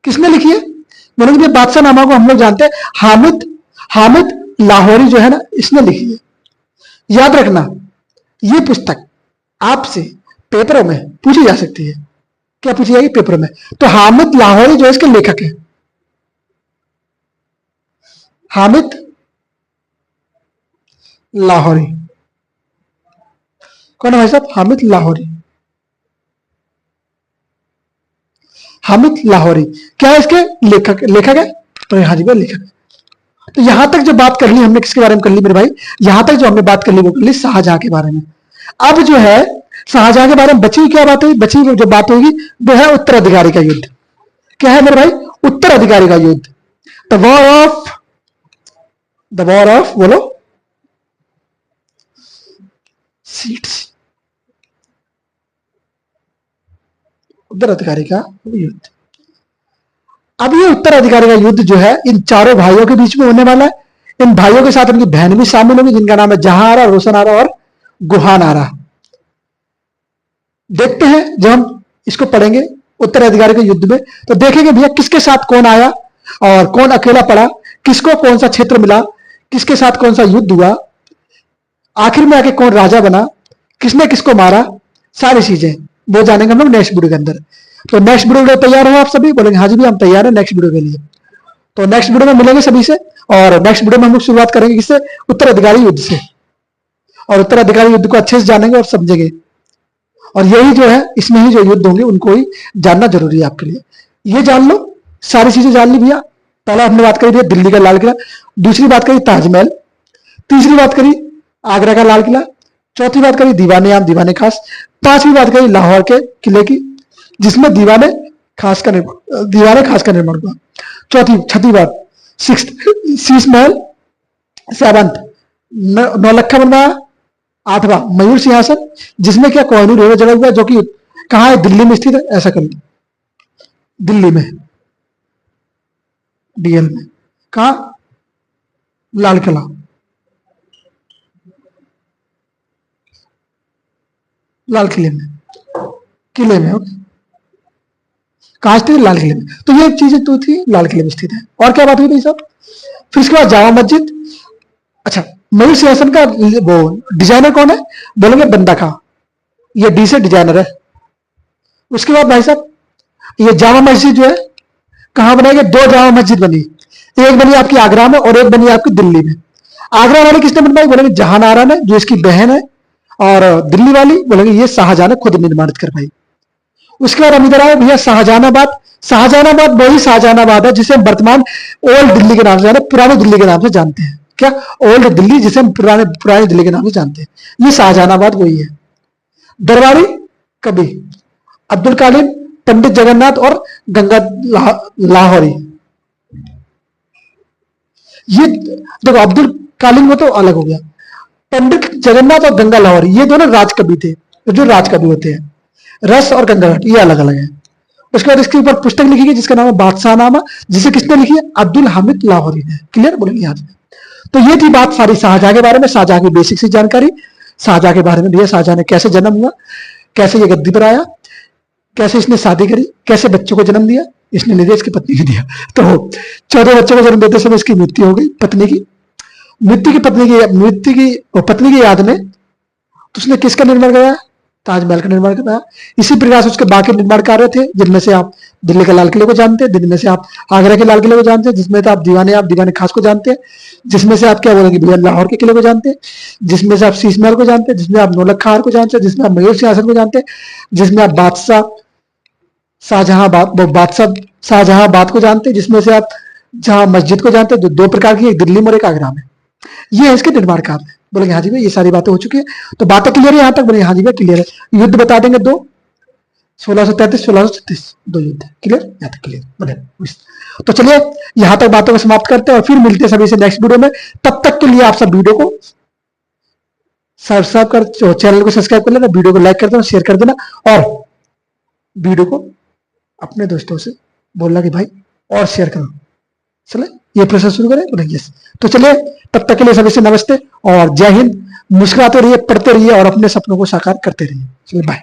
किसने लिखी है? बोलेंगे बादशाह नामा को हम लोग जानते हैं हामिद, हामिद लाहौरी जो है ना, इसने लिखी है। याद रखना, ये पुस्तक आपसे पेपरों में पूछी जा सकती है। क्या पूछी जाएगी? पेपर में। तो हामिद लाहौरी जो है इसके लेखक है। हामिद लाहौरी। कौन है भाई साहब? हामिद लाहौरी। हामिद लाहौरी क्या है इसके? लेखक। लेखक है तो हाँ जी भाई लेखक। तो यहां तक जो बात कर ली हमने किसके बारे में कर ली मेरे भाई? यहां तक जो हमने बात कर ली वो कर ली शाहजहां के बारे में। अब जो है शाहजहां के बारे में बची क्या बात हुई? बची जो बात होगी वो है उत्तराधिकारी का युद्ध। क्या है मेरे भाई? उत्तराधिकारी का युद्ध। द वॉर ऑफ बोलो सीट्स। उत्तराधिकारी का युद्ध। अब ये उत्तराधिकारी का युद्ध जो है इन चारों भाइयों के बीच में होने वाला है। इन भाइयों के साथ उनकी बहन भी शामिल होगी जिनका नाम है जहां आरा, रोशन आरा और गुहान आरा। देखते हैं जब हम इसको पढ़ेंगे उत्तराधिकारी के युद्ध में तो देखेंगे भैया किसके साथ कौन आया और कौन अकेला पड़ा, किसको कौन सा क्षेत्र मिला, किसके साथ कौन सा युद्ध हुआ, आखिर में आके कौन राजा बना, किसने किसको मारा, सारी चीजें वो जानेंगे हम लोग नेक्स्ट वीडियो के अंदर। तो नेक्स्ट वीडियो के लिए तैयार हो आप सभी? बोलेंगे हाँ जी भी हम तैयार है नेक्स्ट वीडियो के लिए। तो नेक्स्ट वीडियो में मिलेंगे सभी से और नेक्स्ट वीडियो में हम लोग शुरुआत करेंगे किससे? उत्तराधिकारी युद्ध से। और उत्तराधिकारी युद्ध को अच्छे से जानेंगे और समझेंगे। और यही जो है इसमें ही जो युद्ध होंगे उनको ही जानना जरूरी है आपके लिए। ये जान लो, सारी चीजें जान ली भैया। पहला हमने बात करी भैया दिल्ली का लाल किला, दूसरी बात करी ताजमहल, तीसरी बात करी आगरा का लाल किला, चौथी बात करी दीवाने आम दीवाने खास, पांचवी बात करी लाहौर के किले की जिसमें दीवाने खास का निर्माण हुआ, चौथी छठी बात शीश महल सावंत, नौलखा बनवाया, आठवां मयूर सिंहासन जिसमें क्या कोहिनूर हीरा जड़ा हुआ जो कि कहाँ है? दिल्ली में स्थित है। ऐसा कर लो दिल्ली में डीएल में। कहा? लाल किला। लाल किले में ओके। कहां स्थित? लाल किले में। तो ये चीजें तो थी लाल किले में स्थित है। और क्या बात हुई भाई साहब? फिर इसके बाद जामा मस्जिद। अच्छा, मयूर सिंहासन का वो डिजाइनर कौन है? बोलेंगे बंदा खां। ये डी से डिजाइनर है। उसके बाद भाई साहब ये जामा मस्जिद जो है कहां बनाई गई? दो जामा मस्जिद बनी, एक बनी आपकी आगरा में और एक बनी आपकी दिल्ली में। आगरा वाली किसने बनवाई? बोलेंगे जहां आरा ने जो इसकी बहन है। और दिल्ली वाली बोलेंगे ये शाहजहां ने खुद निर्माणित करवाई। उसके बाद हम इधर आए भैया शाहजहानाबाद। शाहजहानाबाद वही शाहजहानाबाद है जिसे हम वर्तमान ओल्ड दिल्ली के नाम से पुरानी दिल्ली के नाम से जानते हैं। क्या? ओल्ड दिल्ली जिसे हम पुरानी दिल्ली के नाम से जानते हैं। ये शाहजहानाबाद वही है। दरबारी कभी अब्दुल कालिम, पंडित जगन्नाथ और गंगा लाहौरी। ये देखो अब्दुल कालिम वो तो अलग हो गया, पंडित जगन्नाथ और गंगा लाहौरी ये दोनों राजकवि थे। जो राजकवि होते हैं रस और गंगा घाट ये अलग अलग है। उसके बाद इसके ऊपर पुस्तक लिखी गई जिसका नाम है बादशाहनामा, जिसे किसने लिखी है? अब्दुल हामिद लाहौरी ने। क्लियर? बोलेंगे याद में। तो ये थी बात सारी शाहजहां के बारे में, शाहजहां की बेसिक सी जानकारी शाहजहां के बारे में दिया। शाहजहां ने कैसे जन्म हुआ, कैसे ये गद्दी पर आया, कैसे इसने शादी करी, कैसे बच्चों को जन्म दिया, इसने नहीं दिया इसकी पत्नी को दिया। तो 14 बच्चों को जन्म देते समय इसकी मृत्यु हो गई। पत्नी की पत्नी की याद में तो उसने किसका निर्माण कराया? ताजमहल का निर्माण कराया। इसी प्रकार से उसके बाकी निर्माण कार्य थे जिनमें से आप दिल्ली के लाल किले को जानते हैं, जिनमें से आप आगरा के लाल किले को जानते हैं, जिसमें से आप दीवाने खास को जानते हैं, जिसमें से आप क्या बोलेंगे भैया लाहौर के किले को जानते हैं, जिसमें से आप शीश महल को जानते हैं, जिसमें आप नौलखा को जानते हैं, जिसमें आप मयूर सिंहासन को जानते हैं, जिसमें आप शाहजहां को जानते हैं, जिसमें से आप जहां मस्जिद को जानते हैं। दो प्रकार की, एक दिल्ली में और एक आगरा में। ये है इसके निर्माण कार्य। बोलेंगे हाँ जी भाई ये सारी बातें हो चुकी है। तो बातें क्लियर है यहां तक? बोलेंगे हाँ जी भाई क्लियर है। युद्ध बता देंगे दो, 1633 1636 दो युद्ध। क्लियर? यहां तक क्लियर बोले। तो चलिए यहां तक बातों को समाप्त करते हैं और फिर मिलते हैं सभी से नेक्स्ट वीडियो में। तब तक के लिए आप सब वीडियो को सब्सक्राइब कर, चैनल को सब्सक्राइब कर लेना, वीडियो को लाइक कर देना, शेयर कर देना और वीडियो को अपने दोस्तों से बोलना कि भाई और शेयर करो। चले ये प्रोसेस शुरू करें? बोलेंगे यस। तो चलिए तब तक के लिए सभी से नमस्ते और जय हिंद। मुस्कुराते रहिए, पढ़ते रहिए और अपने सपनों को साकार करते रहिए। चलिए बाय।